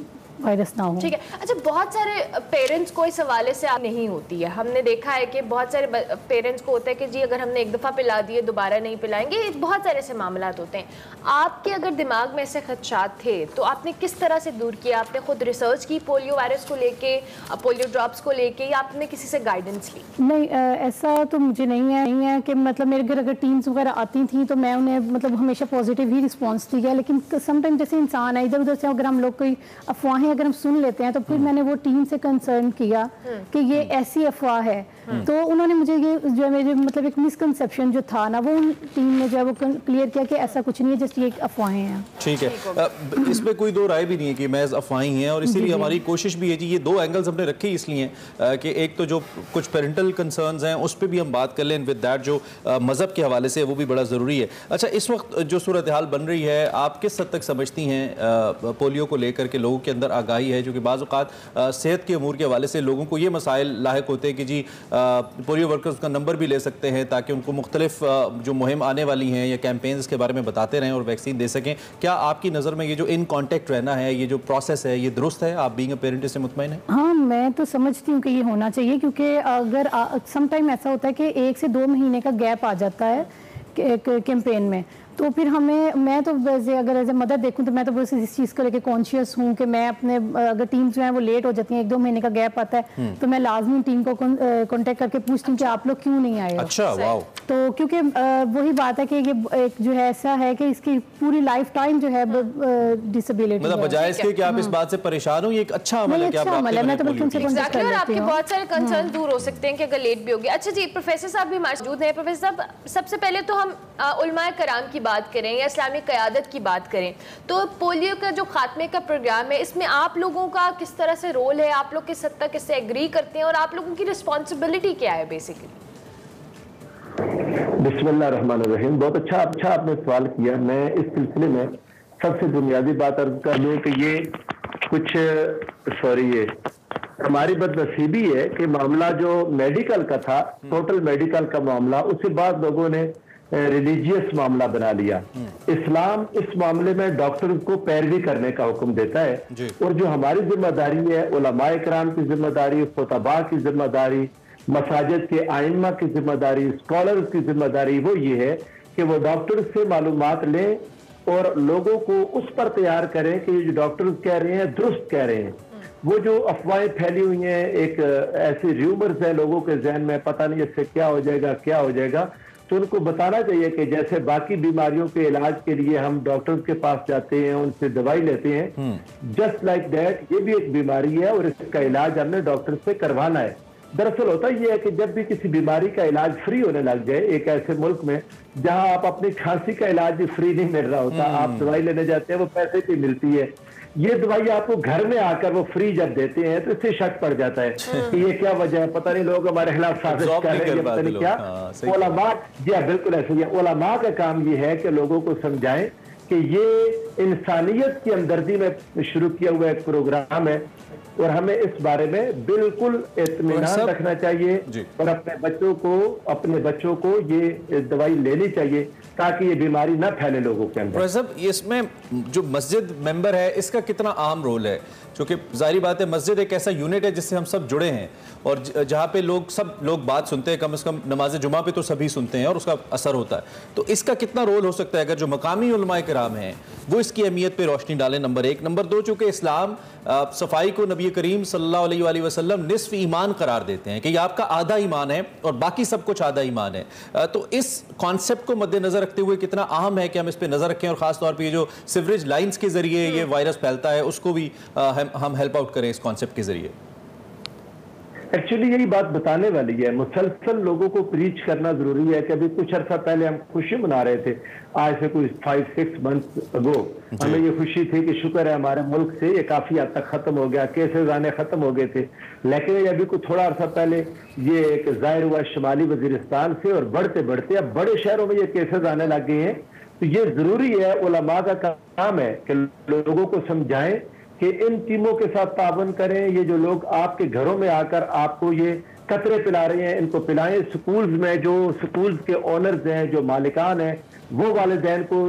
वायरस ना हो। ठीक है। अच्छा, बहुत सारे पेरेंट्स को इस हवाले से नहीं होती है, हमने देखा है कि बहुत सारे पेरेंट्स को होता है कि जी अगर हमने एक दफ़ा पिला दिए दोबारा नहीं पिलाएंगे, बहुत सारे ऐसे मामलात होते हैं। आपके अगर दिमाग में ऐसे खदशात थे तो आपने किस तरह से दूर किया? आपने खुद रिसर्च की पोलियो वायरस को लेके, पोलियो ड्रॉप्स को लेके, या आपने किसी से गाइडेंस ली? नहीं, ऐसा तो मुझे नहीं है कि मतलब मेरे घर अगर टीम्स वगैरह आती थी तो मैं उन्हें मतलब हमेशा पॉजिटिव ही रिस्पॉन्स दिया, लेकिन समटाइम जैसे इंसान है इधर उधर से अगर हम लोग कोई अफवाहें अगर हम सुन लेते हैं तो फिर मैंने वो टीम से कंसर्न किया कि ये ऐसी अफवाह है, तो उन्होंने मुझे ये जो है मेरे मतलब एक मिसकंसेप्शन जो था ना वो उन टीम ने जो है वो क्लियर किया कि ऐसा कुछ नहीं है, जस्ट ये अफवाहें हैं। ठीक है, इसमें कोई दो राय भी नहीं है कि महज अफवाहें हैं, और इसीलिए हमारी कोशिश भी है जी ये दो एंगल्स हमने रखे इसलिए कि एक तो जो कुछ पेरेंटल कंसर्न्स हैं उस पर भी हम बात कर लें, विद दैट जो मज़हब के हवाले से वो भी बड़ा ज़रूरी है। अच्छा, इस वक्त जो सूरत हाल बन रही है, आप किस हद तक समझती हैं पोलियो को लेकर के लोगों के अंदर आगाही है? जो कि बाज़ औक़ात सेहत के अमूर के हवाले से लोगों को ये मसाइल लाहिक होते हैं कि जी पोलियो वर्कर्स का नंबर भी ले सकते हैं ताकि उनको मुख्तलिफ जो मुहिम आने वाली हैं या कैंपेन्स के बारे में बताते रहें और वैक्सीन दे सकें। क्या आपकी नज़र में ये जो इन कॉन्टेक्ट रहना है, ये जो प्रोसेस है, ये दुरुस्त है? आप बीइंग अ पेरेंट इससे मुतमईन है? हाँ, मैं तो समझती हूँ कि ये होना चाहिए, क्योंकि अगर सम टाइम ऐसा होता है कि 1 से 2 महीने का गैप आ जाता है कैंपेन में, तो फिर मैं तो वैसे अगर एज ए मदर देखूं तो मैं तो बस इस चीज़ को लेके कॉन्शियस हूँ कि मैं अपने अगर टीम्स जो हैं वो लेट हो जाती हैं, 1-2 महीने का गैप आता है तो मैं लाजमी टीम को कांटेक्ट करके पूछती हूँ कि आप लोग क्यों नहीं आए हो। अच्छा, वाओ। तो क्योंकि वही बात है कि ये एक जो है ऐसा है कि इसकी पूरी लाइफ टाइम जो है डिसेबिलिटी मतलब बजाय इसके कि आप इस बात से परेशान हो, ये एक अच्छा अमल है कि आप मैं तो बिल्कुल से एग्जैक्टली, और आपके बहुत सारे कंसर्न दूर हो सकते हैं कि अगर लेट भी होगी। अच्छा जी, प्रोफेसर साहब भी मौजूद हैं। प्रोफेसर साहब, सबसे पहले तो हम उलमाए कराम की बात करें या इस्लामी क़यादत की बात करें, तो पोलियो का जो खात्मे का प्रोग्राम है इसमें आप लोगों का किस तरह से रोल है? आप लोग किस हद तक इससे एग्री करते हैं और आप लोगों की रिस्पॉन्सिबिलिटी क्या है बेसिकली? बिस्मिल्लाहिर्रहमानिर्रहीम। बहुत अच्छा आपने सवाल किया। मैं इस सिलसिले में सबसे बुनियादी बात अर्ज कर लूँ कि ये ये हमारी बदनसीबी है कि मामला जो मेडिकल का था, टोटल मेडिकल का मामला, उसके बाद लोगों ने रिलीजियस मामला बना लिया। इस्लाम इस मामले में डॉक्टर को पैरवी करने का हुक्म देता है, और जो हमारी जिम्मेदारी है, उलमाए किराम की जिम्मेदारी, खुतबा की जिम्मेदारी, मसाजिद के आइम्मा की जिम्मेदारी, स्कॉलर्स की जिम्मेदारी वो ये है कि वो डॉक्टर से मालूमात लें और लोगों को उस पर तैयार करें कि जो डॉक्टर कह रहे हैं दुरुस्त कह रहे हैं। वो जो अफवाहें फैली हुई हैं, एक ऐसी र्यूमर्स है लोगों के जहन में, पता नहीं इससे क्या हो जाएगा, तो उनको बताना चाहिए कि जैसे बाकी बीमारियों के इलाज के लिए हम डॉक्टर्स के पास जाते हैं, उनसे दवाई लेते हैं, जस्ट लाइक दैट ये भी एक बीमारी है और इसका इलाज हमने डॉक्टर से करवाना है। दरअसल होता यह है कि जब भी किसी बीमारी का इलाज फ्री होने लग जाए, एक ऐसे मुल्क में जहां आप अपनी खांसी का इलाज भी फ्री नहीं मिल रहा होता, आप दवाई लेने जाते हैं वो पैसे की मिलती है, ये दवाई आपको घर में आकर वो फ्री जब देते हैं तो इससे शक पड़ जाता है कि ये क्या वजह है, पता नहीं लोग हमारे खिलाफ साजिश कर रहे हैं, पता नहीं क्या। उलमा, जी हाँ बिल्कुल ऐसे ही है। उलमा का काम ये है कि लोगों को समझाएं कि ये इंसानियत की हमदर्दी में शुरू किया हुआ एक प्रोग्राम है और हमें इस बारे में बिल्कुल इत्मीनान रखना चाहिए और अपने बच्चों को ये दवाई लेनी चाहिए ताकि ये बीमारी ना फैले लोगों के अंदर। साहब, इसमें जो मस्जिद मेंबर है इसका कितना अहम रोल है? क्योंकि जाहिर बात है मस्जिद एक ऐसा यूनिट है जिससे हम सब जुड़े हैं और जहाँ पे सब लोग बात सुनते हैं, कम से कम नमाज जुमा पे तो सभी सुनते हैं और उसका असर होता है, तो इसका कितना रोल हो सकता है अगर जो मकामी उलमाए किराम हैं वो इसकी अहमियत पे रोशनी डालें? नंबर 1। नंबर 2, चूँकि इस्लाम सफाई को नबी करीम सल्लल्लाहु अलैहि वसल्लम निस्फ ईमान करार देते हैं कि ये आपका आधा ईमान है और बाकी सब कुछ आधा ईमान है, तो इस कॉन्सेप्ट को मद्देनजर रखते हुए कितना अहम है कि हम इस पर नजर रखें और खास तौर पर ये जो सीवरेज लाइन्स के जरिए ये वायरस फैलता है उसको भी हम हेल्प आउट करें इस कॉन्सेप्ट के जरिए? एक्चुअली यही बात बताने वाली है, मुसलसल लोगों को प्रीच करना जरूरी है कि अभी कुछ अर्सा पहले हम खुशी मना रहे थे, आज से कोई 5-6 मंथ्स अगो हमें ये खुशी थी कि शुक्र है हमारे मुल्क से ये काफी हद तक खत्म हो गया, केसेस आने खत्म हो गए थे। लेकिन अभी कुछ थोड़ा अर्सा पहले ये एक जाहिर हुआ शुमाली वजीरिस्तान से और बढ़ते बढ़ते अब बड़े शहरों में ये केसेस आने लग गए हैं। तो ये जरूरी है, उलमा का काम है कि लोगों को समझाएं कि इन टीमों के साथ तावन करें। ये जो लोग आपके घरों में आकर आपको ये कतरे पिला रहे हैं, इनको पिलाएं। स्कूल्स में जो स्कूल्स के ओनर्स हैं, जो मालिकान हैं, वो वालिदैन को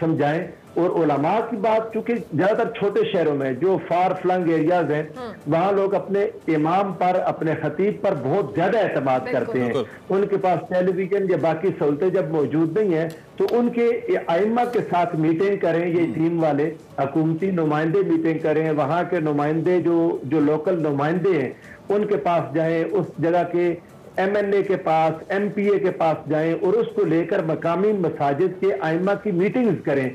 समझाएं اور علماء کی بات، چونکہ زیادہ تر چھوٹے شہروں میں جو فار فلنگ ایریاز ہیں وہاں لوگ اپنے امام پر، اپنے خطیب پر بہت زیادہ اعتماد کرتے ہیں. ان کے پاس ٹیلی ویژن یا باقی سہولتیں جب موجود نہیں ہیں تو ان کے ائمہ کے ساتھ میٹنگ کریں، یہ ٹیم والے حکومتی نمائندے میٹنگ کریں، وہاں کے نمائندے جو لوکل نمائندے ہیں ان کے پاس جائیں، اس جگہ کے ایم این اے کے پاس، ایم پی اے کے پاس جائیں اور اس کو لے کر مقامی مساجد کے ائمہ کی میٹنگز کریں.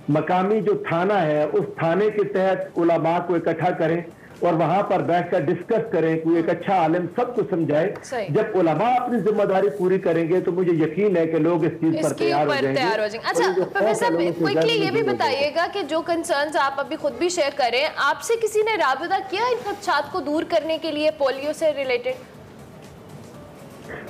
مقامی جو تھانہ ہے اس تھانے کے تحت علماء کو اکٹھا کریں اور وہاں پر بیٹھ کر ڈسکس کریں، کوئی ایک اچھا عالم سب کو سمجھائے. جب علماء اپنی ذمہ داری پوری کریں گے تو مجھے یقین ہے کہ لوگ اس چیز پر تیار ہو جائیں گے. اچھا پروفیسر صاحب کوئکلی یہ بھی بتائیے گا کہ جو کنسرنز آپ ابھی خود بھی شیئر کر رہے ہیں، آپ سے کسی نے رابطہ کیا ان خدشات کو دور کرنے کے لیے پولیو سے ریلیٹڈ؟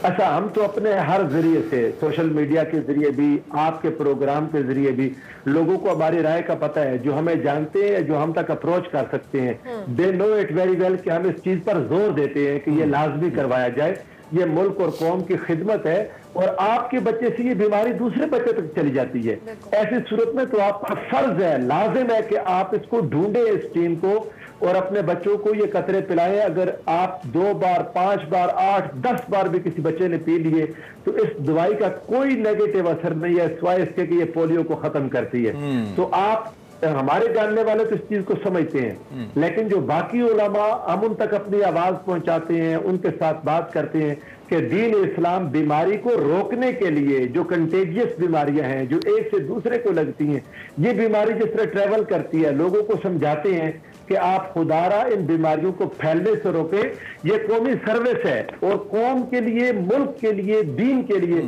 اچھا، ہم تو اپنے ہر ذریعے سے، سوشل میڈیا کے ذریعے بھی، آپ کے پروگرام کے ذریعے بھی لوگوں کو ہماری رائے کا پتہ ہے، جو ہمیں جانتے ہیں، جو ہم تک اپروچ کر سکتے ہیں. دے نو اٹ ویری ویل کہ ہم اس چیز پر زور دیتے ہیں کہ یہ لازمی کروایا جائے. یہ ملک اور قوم کی خدمت ہے اور آپ کے بچے سے یہ بیماری دوسرے بچے تک چلی جاتی ہے. ایسی صورت میں تو آپ کا فرض ہے، لازم ہے کہ آپ اس کو ڈھونڈیں، اس ٹیم کو، اور اپنے بچوں کو یہ قطرے پلائیں. اگر آپ 2 بار 5 بار 8 10 بار بھی کسی بچے نے پی لیے تو اس دوائی کا کوئی نیگیٹو اثر نہیں ہے سوائے اس کے کہ یہ پولیو کو ختم کرتی ہے. تو آپ، ہمارے جاننے والے تو اس چیز کو سمجھتے ہیں، لیکن جو باقی علماء، ہم ان تک اپنی آواز پہنچاتے ہیں، ان کے ساتھ بات کرتے ہیں کہ دین اسلام بیماری کو روکنے کے لیے، جو کنٹیجیس بیماریاں ہیں جو ایک سے دوسرے کو لگتی ہیں، یہ بیماری جس طرح ٹریول کرتی ہے، لوگوں کو سمجھاتے ہیں کہ آپ خدارہ ان بیماریوں کو پھیلنے سے روکیں. یہ قومی سروس ہے اور قوم کے لیے، ملک کے لیے، دین کے لیے.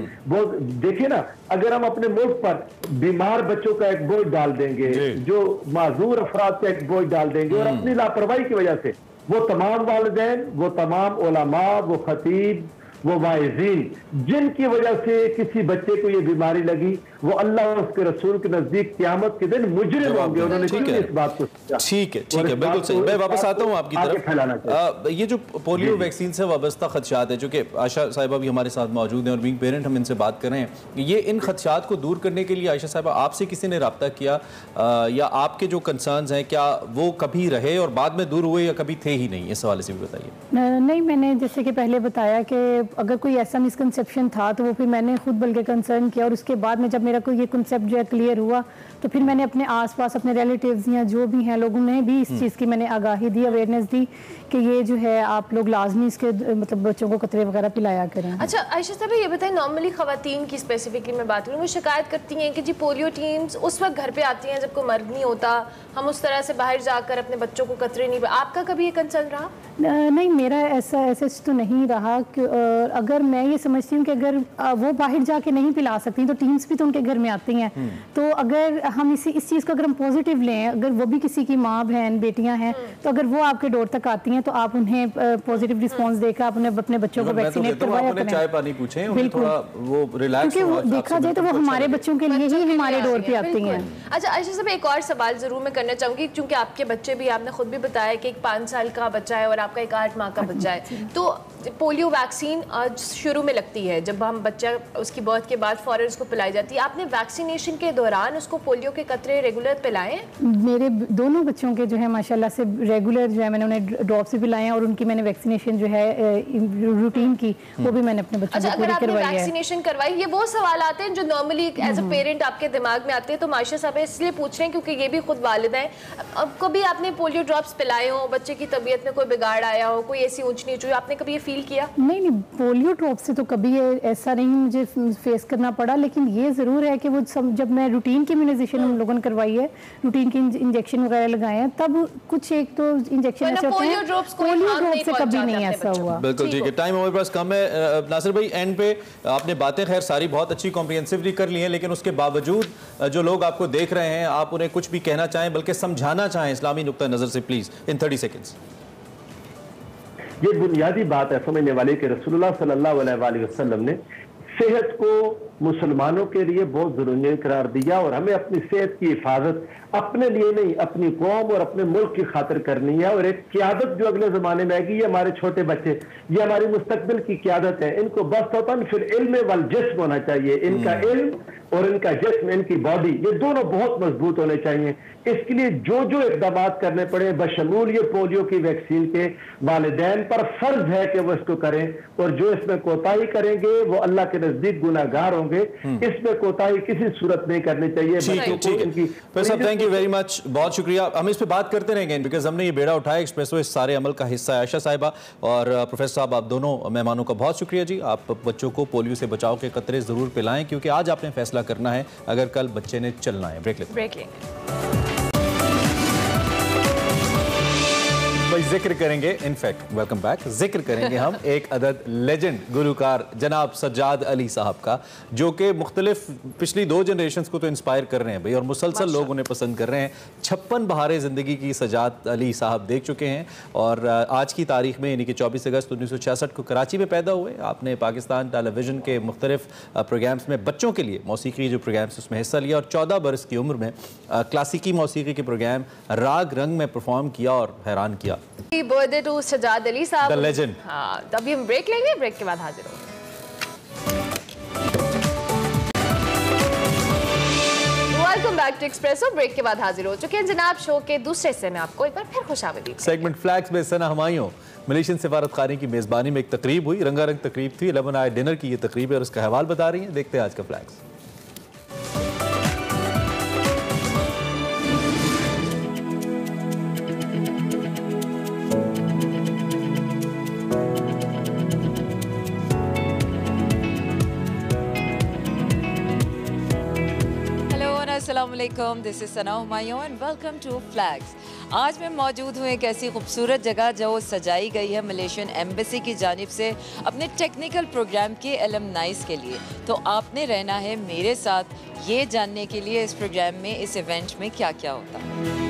دیکھیں نا، اگر ہم اپنے ملک پر بیمار بچوں کا ایک بوجھ ڈال دیں گے، جو معذور افراد کا ایک بوجھ ڈال دیں گے، اور اپنی لاپرواہی کی وجہ سے وہ تمام والدین، وہ تمام علماء، وہ خطیب، وہ واعظین جن کی وجہ سے کسی بچے کو یہ بیماری لگی، وہ اللہ اور اس کے رسول کے نزدیک قیامت کے دن مجرم ہوں گے. انہوں نے کیوں اس بات کو سمجھا؟ ٹھیک ہے، بالکل صحیح. میں واپس آتا ہوں آپ کی طرف. یہ جو پولیو ویکسین سے وابستہ خدشات ہیں، چونکہ عائشہ صاحبہ بھی ہمارے ساتھ موجود ہیں اور بینگ پیرنٹ ہم ان سے بات کر رہے ہیں، یہ ان خدشات کو دور کرنے کے لیے عائشہ صاحبہ آپ سے کسی نے رابطہ کیا، یا آپ کے جو کنسرنز ہیں کیا وہ کبھی رہے اور بعد میں دور ہوئے یا کبھی تھے ہی نہیں؟ اس حوالے سے بھی بتائیے. نہیں، میں نے جیسے کہ پہلے بتایا کہ اگر کوئی ایسا مسکنسیپشن تھا تو وہ پھر میں نے خود بلکہ کنسرن کیا، اور اس کے بعد میں جب میرا کوئی یہ کنسیپٹ جو ہے کلیئر ہوا تو پھر میں نے اپنے آس پاس اپنے ریلیٹیوز یا جو بھی ہیں لوگوں نے بھی اس چیز کی میں نے آگاہی دی، اویئرنیس دی کہ یہ جو ہے آپ لوگ لازمی اس کے مطلب بچوں کو قطرے وغیرہ پلایا کریں. اچھا عائشہ صاحب یہ بتائیں، نارملی خواتین کی اسپیسیفکلی میں بات کروں، وہ شکایت کرتی ہیں کہ جی پولیو ٹیمز اس وقت گھر پہ آتی ہیں جب کوئی مرد نہیں ہوتا، ہم اس طرح سے باہر جا کر اپنے بچوں کو قطرے نہیں. آپ کا کبھی یہ کنسرن رہا؟ نہیں، میرا ایسا تو نہیں رہا. اگر میں یہ سمجھتی ہوں کہ اگر وہ باہر جا کے نہیں پلا سکتی تو ٹیمز بھی تو ان کے گھر میں آتی ہیں، تو اگر ہم اس چیز کو اگر ہم پازیٹیو لیں، اگر وہ بھی کسی کی ماں بہن بیٹیاں ہیں تو اگر وہ آپ کے ڈور تک آتی ہیں تو آپ انہیں پازیٹیو رسپانس دے کر اپنے بچوں کو ویکسینیٹ کروایا کریں. چائے پانی پوچھیں، بالکل، کیونکہ دیکھا جائے تو وہ ہمارے بچوں کے لیے ہی ہمارے ڈور پہ آتی ہیں. اچھا عائشہ صاحب ایک اور سوال ضرور میں کرنا چاہوں گی، چونکہ آپ کے بچے بھی، آپ نے خود بھی بتایا کہ ایک 5 سال کا بچہ ہے اور آپ کا ایک 8 ماہ کا بچہ ہے، تو پولیو ویکسین شروع میں لگتی ہے جب ہم بچہ اس کی برتھ کے بعد فوراً اس کو پلائی جاتی ہے. آپ نے ویکسینیشن کے دوران اس کو پولیو کے قطرے ریگولر پلائے؟ میرے دونوں بچوں کے جو ہے ماشاءاللہ سے ریگولر جو ہے میں نے انہیں ڈراپس بھی پلائے ہیں اور ان کی میں نے ویکسینیشن جو ہے روٹین کی وہ بھی میں نے اپنے بچوں کو پوری کروائی ہے. ویکسینیشن کروائی، یہ وہ سوالات ہیں جو نارملی ایز اے پیرنٹ آپ کے دماغ میں آتے ہیں، تو معاشرہ صاحب اس لیے پوچھ رہے ہیں کیونکہ یہ بھی خود والد ہیں. اب کبھی آپ نے پولیو ڈراپس پلائے ہوں، بچے کی طبیعت میں کوئی بگاڑ آیا ہو، کوئی ایسی اونچ نیچ ہوئی، آپ نے کبھی یہ فیل کیا؟ نہیں، پولیو ڈراپ سے تو کبھی ایسا نہیں مجھے فیس کرنا پڑا، لیکن یہ ضرور ہے کہ وہ جب میں روٹین کی امیونائزیشن ہم لوگوں نے کروائی ہے، روٹین کی انجیکشن وغیرہ لگائے ہیں، تب کچھ ایک تو انجیکشن ایسے ہوتے ہیں، پولیو ڈراپ سے کبھی نہیں ایسا ہوا. بالکل ٹھیک ہے، ٹائم ہمارے پاس کم ہے. ناصر بھائی اینڈ پہ آپ نے باتیں خیر ساری بہت اچھی کمپریہنسولی کر لی ہیں، لیکن اس کے باوجود جو لوگ آپ کو دیکھ رہے ہیں آپ انہیں کچھ بھی کہنا چاہیں بلکہ سمجھانا چاہیں اسلامی نقطہ نظر سے، پلیز ان 30 سیکنڈز. یہ بنیادی بات ہے سمجھنے والے کہ رسول اللہ صلی اللہ علیہ وآلہ وسلم نے صحت کو مسلمانوں کے لیے بہت ضروری قرار دیا، اور ہمیں اپنی صحت کی حفاظت اپنے لیے نہیں اپنی قوم اور اپنے ملک کی خاطر کرنی ہے. اور ایک قیادت جو اگلے زمانے میں آئے گی، یہ ہمارے چھوٹے بچے، یہ ہماری مستقبل کی قیادت ہے. ان کو بس فی العلم والجسم ہونا چاہیے. ان کا علم اور ان کا جسم ان کی باڈی یہ دونوں بہت مضبوط ہونے چاہیے. اس کے لیے جو جو اقدامات کرنے پڑے بشمول یہ پولیو کی ویکسین کے والدین پر فرض ہے کہ وہ اس کو کریں, اور جو اس میں کوتاہی کریں گے وہ اللہ کے نزدیک گناہ گار ہوں گے. اس میں کوتاہی کسی صورت نہیں کرنی چاہیے. صاحب تھینک یو ویری مچ, بہت شکریہ. ہم اس پہ بات کرتے رہیں گے بیکاز ہم نے یہ بیڑا اٹھایا ایکسپریسو اس سارے عمل کا حصہ ہے. عائشہ صاحبہ اور پروفیسر صاحب, آپ دونوں مہمانوں کا بہت شکریہ جی. آپ بچوں کو پولیو سے بچاؤ کے قطرے ضرور پلائیں کیونکہ آج آپ نے فیصلہ کرنا ہے اگر کل بچے نے چلنا ہے. بریک لیں گے. ذکر کریں گے, انفیکٹ ویلکم بیک, ذکر کریں گے ہم ایک عدد لیجنڈ گلوکار جناب سجاد علی صاحب کا, جو کہ مختلف پچھلی 2 جنریشنز کو تو انسپائر کر رہے ہیں بھئی, اور مسلسل لوگ انہیں پسند کر رہے ہیں. 56 بہاریں زندگی کی سجاد علی صاحب دیکھ چکے ہیں, اور آج کی تاریخ میں یعنی کہ 24 اگست 1966 کو کراچی میں پیدا ہوئے. آپ نے پاکستان ٹیلی ویژن کے مختلف پروگرامز میں بچوں کے لیے موسیقی جو پروگرامز اس میں حصہ لیا, اور 14 برس کی عمر میں کلاسیکی موسیقی کے پروگرام راگ رنگ میں پرفارم کیا اور حیران کیا. برتھ ڈے ٹو سجاد علی صاحب, The legend. ہاں, ابھی ہم بریک لیں گے, بریک کے بعد حاضر ہوں گے. Welcome back to Expresso. Break کے بعد حاضر ہو چکے ہیں جناب. شو کے دوسرے حصے میں آپ کو ایک بار پھر خوش آمدید. سیگمنٹ فلیکس میں ثنا ہمایوں ملیشین سفارت خانے کی میزبانی میں ایک تقریب ہوئی, رنگا رنگ تقریب تھی. 11 آئے ڈنر کی یہ تقریب ہے اور اس کا حوال بتا رہی ہیں. دیکھتے ہیں آج کا فلیکس. السلام علیکم, this is Sana Humayun and welcome to flags. آج میں موجود ہوں ایک ایسی خوبصورت جگہ جو سجائی گئی ہے ملیشین ایمبیسی کی جانب سے اپنے ٹیکنیکل پروگرام کے ایلمنائز کے لیے. تو آپ نے رہنا ہے میرے ساتھ یہ جاننے کے لیے اس پروگرام میں, اس ایونٹ میں کیا کیا ہوتا ہے.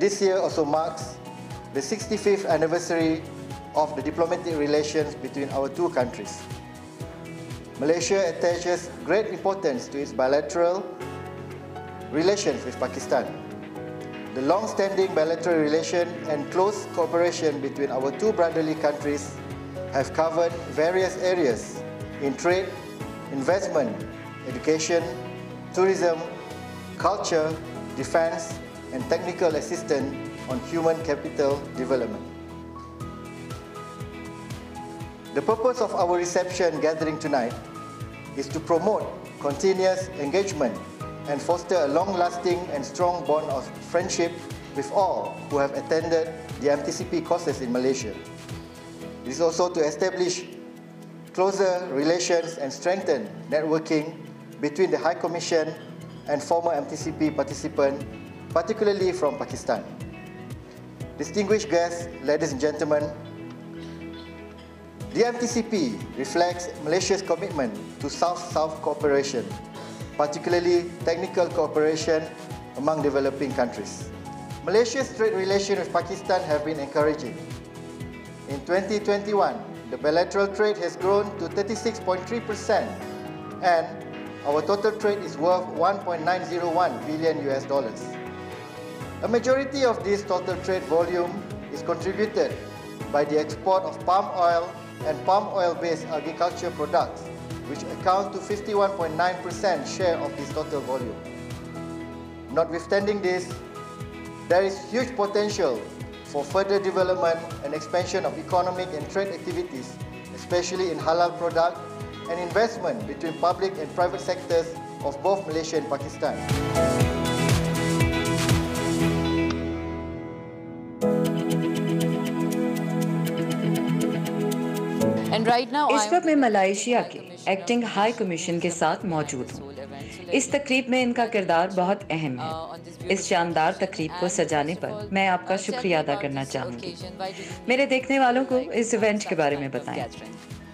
This year also marks the 65th anniversary of the diplomatic relations between our two countries. Malaysia attaches great importance to its bilateral relations with Pakistan. The long-standing bilateral relation and close cooperation between our two brotherly countries have covered various areas in trade, investment, education, tourism, culture, defense, and technical assistance on human capital development. The purpose of our reception gathering tonight is to promote continuous engagement and foster a long-lasting and strong bond of friendship with all who have attended the MTCP courses in Malaysia. It is also to establish closer relations and strengthen networking between the High Commission and former MTCP participants, particularly from Pakistan. Distinguished guests, ladies and gentlemen, the MTCP reflects Malaysia's commitment to South-South cooperation, particularly technical cooperation among developing countries. Malaysia's trade relations with Pakistan have been encouraging. In 2021, the bilateral trade has grown to 36.3%, and our total trade is worth $1.901 billion. A majority of this total trade volume is contributed by the export of palm oil and palm oil-based agriculture products, which account to 51.9% share of this total volume. Notwithstanding this, there is huge potential for further development and expansion of economic and trade activities, especially in halal products, and investment between public and private sectors of both Malaysia and Pakistan. And اس وقت میں Malaysia کے acting high commission کے ساتھ موجود ہوں۔ اس تقریب میں ان کا کردار بہت اہم ہے۔ اس شاندار تقریب کو سجانے پر میں آپ کا شکریہ ادا کرنا چاہوں گی۔ میرے دیکھنے والوں کو اس ایونٹ کے بارے میں بتائیں۔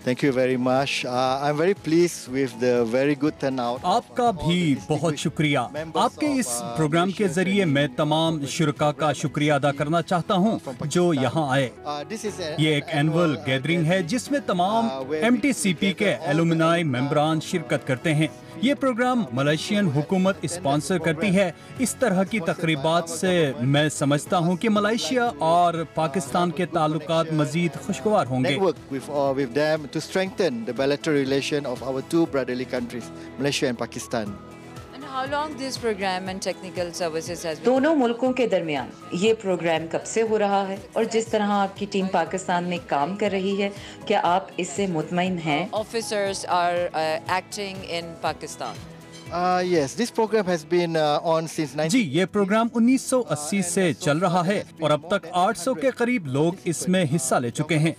Thank you very much. I'm very pleased with the very good turnout. آپ کا بھی بہت شکریہ۔ آپ کے اس پروگرام کے ذریعے میں تمام شرکاء کا شکریہ ادا کرنا چاہتا ہوں جو یہاں آئے۔ یہ ایک اینول گیدرنگ ہے جس میں تمام MTCP کے ایلومنائی ممبران شرکت کرتے ہیں۔ یہ پروگرام ملائیشین حکومت اسپانسر کرتی ہے۔ اس طرح کی تقریبات سے میں سمجھتا ہوں کہ ملائیشیا اور پاکستان کے تعلقات مزید خوشگوار ہوں گے۔ With them to strengthen the bilateral relation of our two brotherly countries, Malaysia and Pakistan. And how long this program and technical services has been? دونوں ملکوں کے درمیان یہ پروگرام کب سے ہو رہا ہے اور جس طرح آپ کی ٹیم پاکستان میں کام کر رہی ہے، کیا آپ اس سے مطمئن ہیں؟ Officers are acting in Pakistan. Yes, this program has been on since 19... جی، یہ پروگرام 1980 سے چل رہا ہے اور اب تک 800 کے قریب لوگ اس میں حصہ لے چکے ہیں۔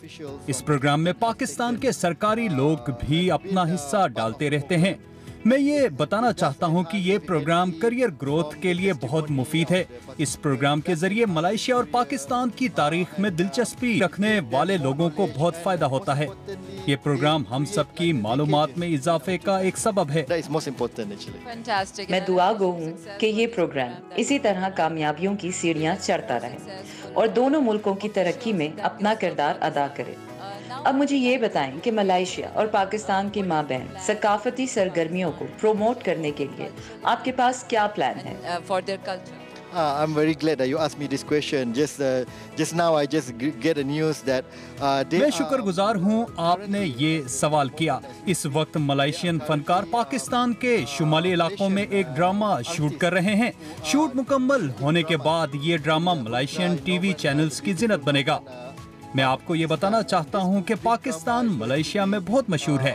اس پروگرام میں پاکستان کے سرکاری لوگ بھی اپنا حصہ ڈالتے رہتے ہیں۔ میں یہ بتانا چاہتا ہوں کہ یہ پروگرام کریئر گروتھ کے لیے بہت مفید ہے۔ اس پروگرام کے ذریعے ملائیشیا اور پاکستان کی تاریخ میں دلچسپی رکھنے والے لوگوں کو بہت فائدہ ہوتا ہے۔ یہ پروگرام ہم سب کی معلومات میں اضافے کا ایک سبب ہے۔ Fantastic. میں دعا گو ہوں کہ یہ پروگرام اسی طرح کامیابیوں کی سیڑھیاں چڑھتا رہے اور دونوں ملکوں کی ترقی میں اپنا کردار ادا کرے۔ اب مجھے یہ بتائیں کہ ملائیشیا اور پاکستان کے مابین ثقافتی سرگرمیوں کو پروموٹ کرنے کے لیے آپ کے پاس کیا پلان ہے؟ For their culture. I'm very glad that you asked me this question. Just now I just get the news that they میں شکر گزار ہوں آپ نے یہ سوال کیا۔ اس وقت ملائیشین فنکار پاکستان کے شمالی علاقوں میں ایک ڈرامہ شوٹ کر رہے ہیں۔ شوٹ مکمل ہونے کے بعد یہ drama Malaysian T V channels کی زینت بنے گا۔ میں آپ کو یہ بتانا چاہتا ہوں کہ پاکستان ملائیشیا میں بہت مشہور ہے۔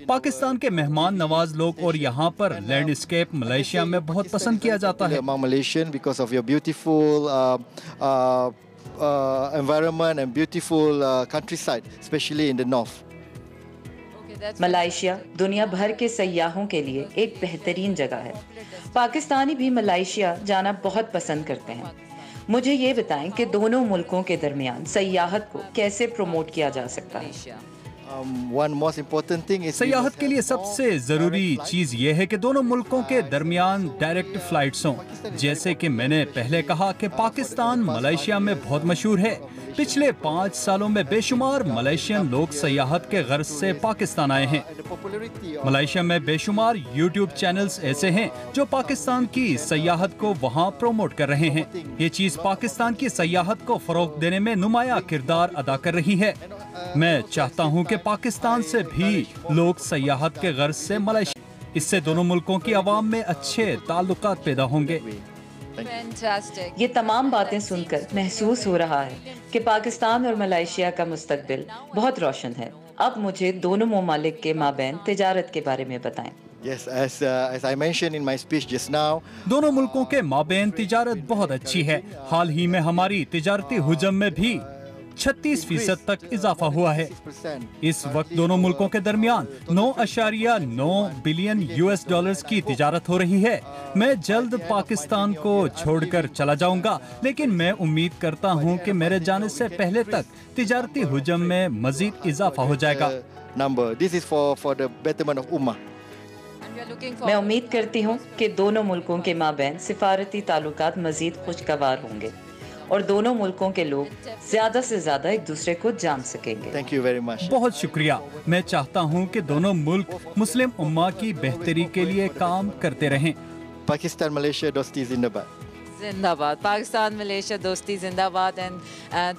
پاکستان کے مہمان نواز لوگ اور یہاں پر لینڈ اسکیپ ملائیشیا میں بہت پسند کیا جاتا ہے۔ Malaysian because of your beautiful environment and beautiful countryside, especially in the north. Malaysia دنیا بھر کے سیاحوں کے لیے ایک بہترین جگہ ہے۔ پاکستانی بھی ملائیشیا جانا بہت پسند کرتے ہیں۔ مجھے یہ بتائیں کہ دونوں ملکوں کے درمیان سیاحت کو کیسے پروموٹ کیا جا سکتا ہے؟ سیاحت کے لیے سب سے ضروری چیز یہ ہے کہ دونوں ملکوں کے درمیان ڈائریکٹ فلائٹس ہوں۔ جیسے کہ میں نے پہلے کہا کہ پاکستان ملائیشیا میں بہت مشہور ہے۔ پچھلے 5 سالوں میں بے شمار ملائیشین لوگ سیاحت کے غرض سے پاکستان آئے ہیں۔ ملائیشیا میں بے شمار یوٹیوب چینلز ایسے ہیں جو پاکستان کی سیاحت کو وہاں پروموٹ کر رہے ہیں۔ یہ چیز پاکستان کی سیاحت کو فروغ دینے میں نمایاں کردار ادا کر رہی ہے۔ میں چاہتا ہوں کہ پاکستان سے بھی لوگ سیاحت کے غرض سے ملائیشیا، اس سے دونوں ملکوں کی عوام میں اچھے تعلقات پیدا ہوں گے۔ یہ تمام باتیں سن کر محسوس ہو رہا ہے کہ پاکستان اور ملائیشیا کا مستقبل بہت روشن ہے۔ اب مجھے دونوں ممالک کے مابین تجارت کے بارے میں بتائیں۔ Yes, as I mentioned in my speech just now, دونوں ملکوں کے مابین تجارت بہت اچھی ہے۔ حال ہی میں ہماری تجارتی حجم میں بھی 36% تک اضافہ ہوا ہے۔ اس وقت دونوں ملکوں کے درمیان 9.9 بلین US کی تجارت ہو رہی ہے۔ میں جلد پاکستان کو چھوڑ کر چلا جاؤں گا، لیکن میں امید کرتا ہوں کہ میرے جانے سے پہلے تک تجارتی حجم میں مزید اضافہ ہو جائے گا۔ This is for the betterment of Ummah. میں امید کرتی ہوں کہ دونوں ملکوں کے مابین سفارتی تعلقات مزید خوشگوار ہوں گے اور دونوں ملکوں کے لوگ زیادہ سے زیادہ ایک دوسرے کو جان سکیں گے۔ Thank you very much. بہت شکریہ۔ میں چاہتا ہوں کہ دونوں ملک مسلم امہ کی بہتری کے لیے کام کرتے رہیں۔ Pakistan, Malaysia, dosti zindabad. Zindabad. Pakistan, Malaysia, dosti zindabad. And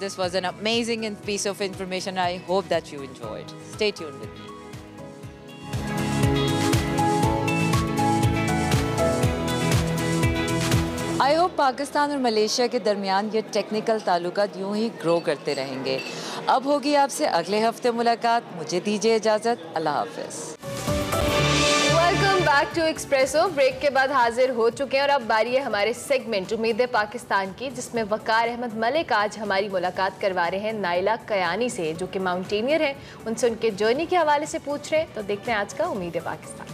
this was an amazing piece of information. I hope that you enjoyed. Stay tuned with me. I hope Pakistan اور ملیشیا کے درمیان یہ ٹیکنیکل تعلقات یوں ہی گرو کرتے رہیں گے۔ اب ہوگی آپ سے اگلے ہفتے ملاقات۔ مجھے دیجیے اجازت۔ اللہ حافظ۔ Welcome back to Expresso. Break के बाद हाजिर हो चुके हैं और अब बारी है हमारे सेगमेंट उम्मीद है पाकिस्तान की, जिसमें वकार अहमद मलिक आज हमारी मुलाकात करवा रहे हैं नाइला कयानी से, जो कि माउंटेनियर हैं। उनसे उनके जर्नी के हवाले से पूछ रहे हैं। तो देखते हैं आज का उम्मीद है पाकिस्तान।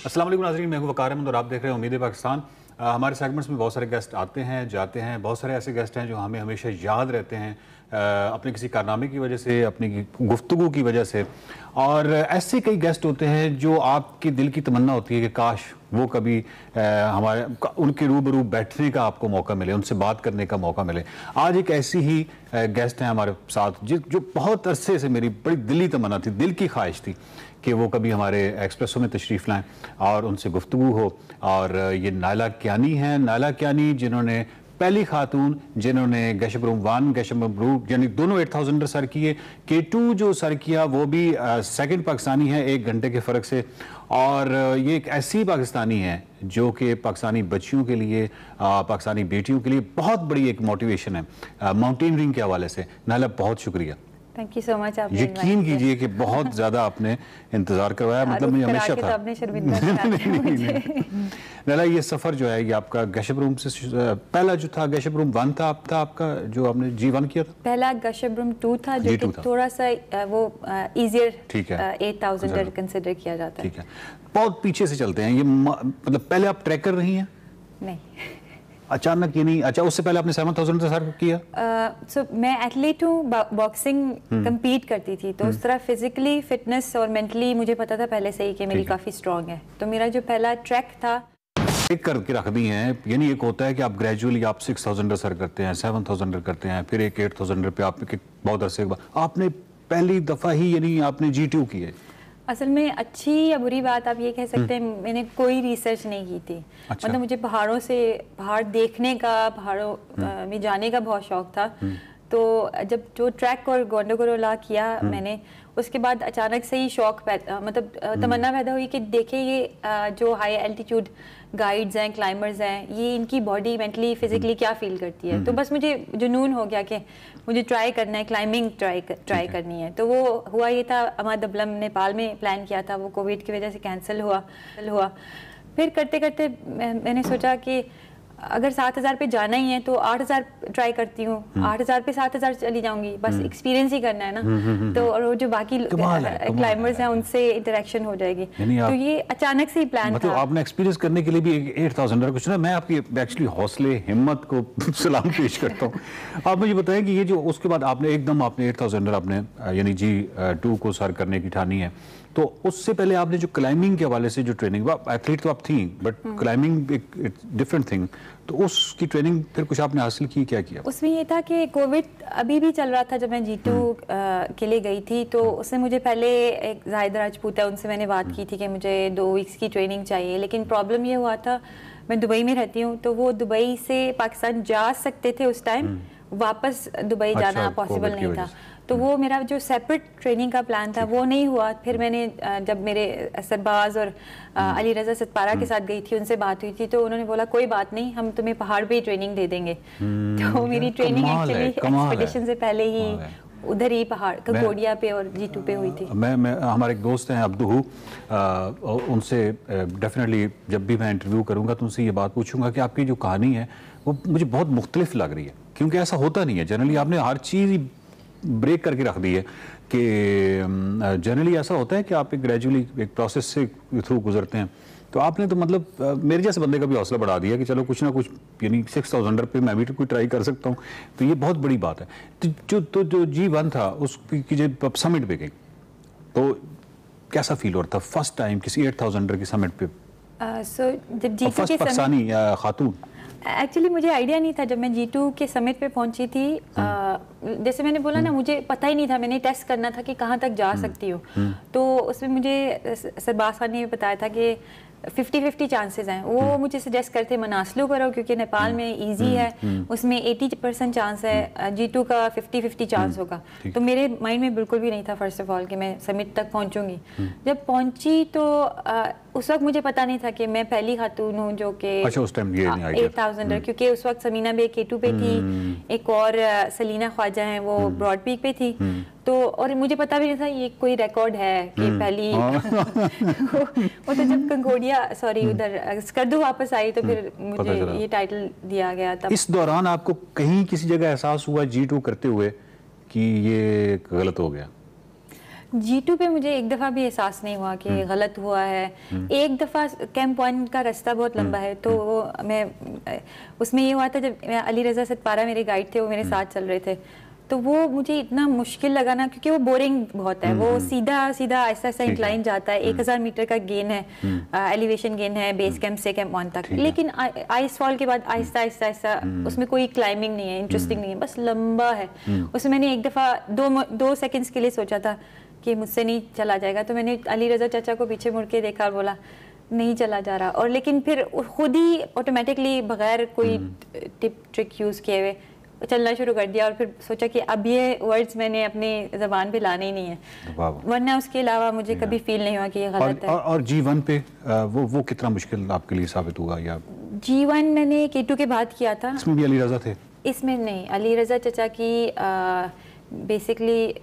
अस्सलाम वालेकुम नाज़रीन, मैं हूं वकार अहमद और आप देख रहे हैं उम्मीद है पाकिस्तान। हमारे सेगमेंट्स में बहुत सारे गेस्ट आते हैं जाते हैं, बहुत सारे ऐसे गेस्ट हैं जो हमें हमेशा याद रहते हैं अपने किसी कारनामे की वजह से, अपनी गुफ्तगू की वजह से, और ऐसे कई गेस्ट होते हैं जो आपके दिल की तमन्ना होती है कि काश वो कभी हमारे उनके रूबरू बैठने का आपको मौका मिले, उनसे बात करने का मौका मिले। आज एक ऐसी ही गेस्ट हैं हमारे साथ जो बहुत अरसे से मेरी बड़ी दिली तमन्ना थी, दिल की ख्वाहिश थी कि वो कभी हमारे एक्सप्रेसो में तशरीफ़ लाएं और उनसे गुफ्तगू हो। और ये नाइला कयानी हैं। नाइला कयानी जिन्होंने पहली खातून जिन्होंने गैशब रूम 1 गैशब रूम यानी दोनों 8000 सर किए, K2 जो सर किया वो भी सेकंड पाकिस्तानी है 1 घंटे के फ़र्क से। और ये एक ऐसी पाकिस्तानी है जो कि पाकिस्तानी बच्चियों के लिए, पाकिस्तानी बेटियों के लिए बहुत बड़ी एक मोटिवेशन है माउंटेनियरिंग के हवाले से। नाइला बहुत शुक्रिया, थैंक यू सो मच। आप यकीन कीजिए कि बहुत ज़्यादा आपने इंतज़ार करवाया, मतलब मुझे हमेशा था। नाइला ये सफ़र जो है ये आपका गैशब रूम से पहला जो था गैशब रूम 1 था आपका जो आपने G1 किया था? पहला गैशब रूम 2 था जो कि थोड़ा सा वो इजियर 8000 कंसिडर किया जाता है। ठीक है, बहुत पीछे से चलते हैं ये, मतलब पहले आप ट्रैक कर रही हैं? नहीं, अचानक ये नहीं। अच्छा, उससे पहले आपने 7000 सर किया? मैं एथलीट हूँ, बॉक्सिंग compete करती थी, तो उस तरह फिजिकली फिटनेस और मेंटली मुझे पता था पहले से ही कि मेरी काफ़ी स्ट्रॉन्ग है। तो मेरा जो पहला ट्रैक था एक करके रख दी हैं, यानी एक होता है कि आप ग्रेजुअली आप 6000 सर करते हैं, 7000 करते हैं, फिर एक 8000 पे आप बहुत अरसे के बाद आपने पहली दफ़ा ही यानी आपने G2 की है। असल में अच्छी या बुरी बात आप ये कह सकते हैं, मैंने कोई रिसर्च नहीं की थी। अच्छा। मतलब मुझे पहाड़ देखने का, पहाड़ों में जाने का बहुत शौक था। तो जब जो ट्रैक और गोंडोगोरोला किया मैंने, उसके बाद अचानक से ही शौक मतलब तमन्ना पैदा हुई कि देखें ये जो हाई एल्टीट्यूड गाइड्स हैं, क्लाइंबर्स हैं, ये इनकी बॉडी मेंटली फिजिकली क्या फील करती है। तो बस मुझे जुनून हो गया कि मुझे ट्राई करना है, क्लाइंबिंग ट्राई करनी है। तो वो हुआ ये था, अहमदबलम नेपाल में प्लान किया था, वो कोविड की वजह से कैंसिल हुआ। फिर करते करते मैंने सोचा कि अगर 7000 पे जाना ही है तो 8000 ट्राई करती हूँ, 8000 पे 7000 चली जाऊंगी, बस एक्सपीरियंस ही करना है ना। तो और जो बाकी क्लाइंबर्स हैं उनसे इंटरेक्शन हो जाएगी। तो ये अचानक से ही प्लान मतलब था। आपने एक्सपीरियंस करने के लिए भी 8000 कुछ ना। मैं आपकी एक्चुअली हौसले हिम्मत को सलाम पेश करता हूँ। आप मुझे बताएं कि ये जो उसके बाद आपने एकदम आपने 8000 आपने यानी G2 को सर करने की ठानी है, तो उससे पहले आपने जो क्लाइंबिंग के हवाले से जो ट्रेनिंग, एथलीट तो आप थी बट क्लाइंबिंग एक डिफरेंट थिंग, तो उसकी ट्रेनिंग फिर कुछ आपने हासिल की, क्या किया? उसमें ये था कि कोविड अभी भी चल रहा था जब मैं G2 के लिए गई थी। तो उससे मुझे पहले एक जाहिद राजपूत है, उनसे मैंने बात की थी कि मुझे 2 वीक्स की ट्रेनिंग चाहिए। लेकिन प्रॉब्लम ये हुआ था, मैं दुबई में रहती हूँ, तो वो दुबई से पाकिस्तान जा सकते थे उस टाइम, वापस दुबई जाना पॉसिबल नहीं था। तो वो मेरा जो सेपरेट ट्रेनिंग का प्लान था वो नहीं हुआ। फिर मैंने जब मेरे सरबाज और अली रजा सतपारा के साथ गई थी, उनसे बात हुई थी, तो उन्होंने बोला कोई बात नहीं, हम तुम्हें पहाड़ पे ही ट्रेनिंग दे देंगे। तो मेरी ट्रेनिंग एक्चुअली एक्सपेडिशन से पहले ही उधर ही पहाड़ ककोडिया पे और G2 पे हुई थी। मैं हमारे एक दोस्त हैं अब्दू, उनसे डेफिनेटली जब भी मैं इंटरव्यू करूंगा तो उनसे ये बात पूछूंगा कि आपकी जो कहानी है वो मुझे बहुत मुख्तलिफ लग रही है, क्योंकि ऐसा होता नहीं है जनरली। आपने हर चीज़ ब्रेक करके रख दी है कि जनरली ऐसा होता है कि आप एक ग्रेजुअली एक प्रोसेस से थ्रू गुजरते हैं। तो आपने तो मतलब मेरे जैसे बंदे का भी हौसला बढ़ा दिया कि चलो कुछ ना कुछ, यानी 6000 पे मैं भी कोई ट्राई कर सकता हूँ। तो ये बहुत बड़ी बात है। तो जो G1 था उसकी जब समिट पे गई तो कैसा फील हो रहा था फर्स्ट टाइम किसी 8000 की समिट पे? जब G2 फर्स्ट पाकिस्तानी खातून, एक्चुअली मुझे आइडिया नहीं था। जब मैं G2 के समिट पे पहुंची थी, जैसे मैंने बोला ना, मुझे पता ही नहीं था, मैंने टेस्ट करना था कि कहाँ तक जा सकती हूँ। तो उसमें मुझे सरबाज खान ने बताया था कि 50-50 चांसेस हैं। वो मुझे सजेस्ट करते मनासलू करो क्योंकि नेपाल में इजी है, उसमें 80% चांस है, G2 का 50-50 चांस होगा। तो मेरे माइंड में बिल्कुल भी नहीं था फर्स्ट ऑफ ऑल कि मैं समिट तक पहुंचूंगी। जब पहुंची तो उस वक्त मुझे पता नहीं था कि मैं पहली खातून हूँ जो कि 8000, क्योंकि उस वक्त समीना बे K2 पे थी, एक और सलीना ख्वाजा हैं वो ब्रॉड पीक पे थी। तो और मुझे पता भी नहीं था ये कोई रिकॉर्ड है कि पहली वो तो जब कंकोडिया उधर स्कर्दू वापस आई तो फिर मुझे ये टाइटल दिया गया था। इस दौरान आपको कहीं किसी जगह एहसास हुआ G2 करते हुए कि ये गलत हो गया? G2 पे मुझे एक दफ़ा भी एहसास नहीं हुआ कि गलत हुआ है। एक दफ़ा कैंप 1 का रास्ता बहुत लंबा है तो मैं उसमें ये हुआ था जब अली रज़ा सतपारा मेरे गाइड थे, वो मेरे साथ चल रहे थे, तो वो मुझे इतना मुश्किल लगा ना क्योंकि वो बोरिंग बहुत है। वो सीधा सीधा ऐसा ऐसा इंक्लाइन जाता है, 1000 मीटर का गेन है, एलिवेशन गेन है बेस कैंप से कैंप 1 तक, लेकिन आइस फॉल के बाद आहिस्ता आहिस्ता आहिस्ता उसमें कोई क्लाइंबिंग नहीं है, इंटरेस्टिंग नहीं है, बस लंबा है। उसमें मैंने एक दफ़ा 2 सेकेंड्स के लिए सोचा था कि मुझसे नहीं चला जाएगा, तो मैंने अली रज़ा चाचा को पीछे मुड़ के देखा और बोला नहीं चला जा रहा, और लेकिन फिर खुद ही ऑटोमेटिकली बगैर कोई टिप ट्रिक यूज़ किए हुए चलना शुरू कर दिया। और फिर सोचा कि अब ये वर्ड्स मैंने अपनी ज़बान पे लाने ही नहीं है, वरना उसके अलावा मुझे कभी फील नहीं हुआ कि ये गलत है। और G1 पे वो कितना मुश्किल आपके लिए साबित हुआ? या G1 मैंने K2 के बाद किया था। इसमें भी अली रज़ा थे? इसमें नहीं, अली रज़ा चचा की बेसिकली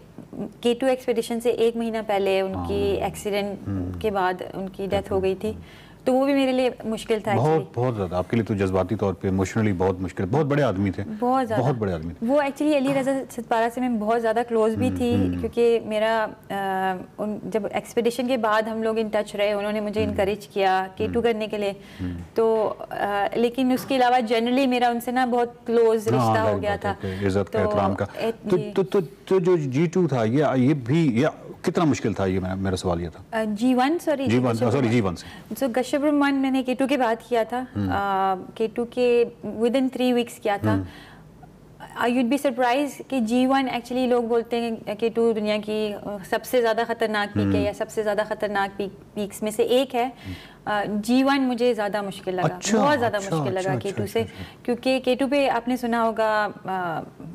K2 एक्सपेडिशन से 1 महीना पहले उनकी एक्सीडेंट के बाद उनकी डेथ हो गई थी, तो वो भी मेरे लिए मुश्किल था। बहुत ज़्यादा आपके लिए तो जज्बाती तौर पे इमोशनली बहुत मुश्किल। बहुत बड़े आदमी थे, बहुत बड़े आदमी थे। वो एक्चुअली अली रज़ा सतपारा से मैं बहुत ज़्यादा क्लोज भी थी क्योंकि मेरा जब एक्सपेडिशन के बाद हम लोग इन टच रहे, उन्होंने मुझे इनकरेज किया K2 करने के लिए। तो लेकिन उसके अलावा जनरली मेरा उनसे ना बहुत क्लोज रिश्ता हो गया था, इज्जत का, एहतराम का। तो जो G2 था ये भी कितना मुश्किल था? ये मेरा सवाल ये था। G1 से सो गशब्रमन मैंने K2 के बाद किया था, K2 के विदिन 3 वीक्स किया था। यूड बी सरप्राइज कि G1 एक्चुअली लोग बोलते हैं K2 दुनिया की सबसे ज़्यादा ख़तरनाक पीक है या सबसे ज़्यादा ख़तरनाक पीक्स में से एक है। G1 मुझे ज़्यादा मुश्किल लगा, बहुत ज़्यादा मुश्किल लगा K2 से, क्योंकि K2 पे आपने सुना होगा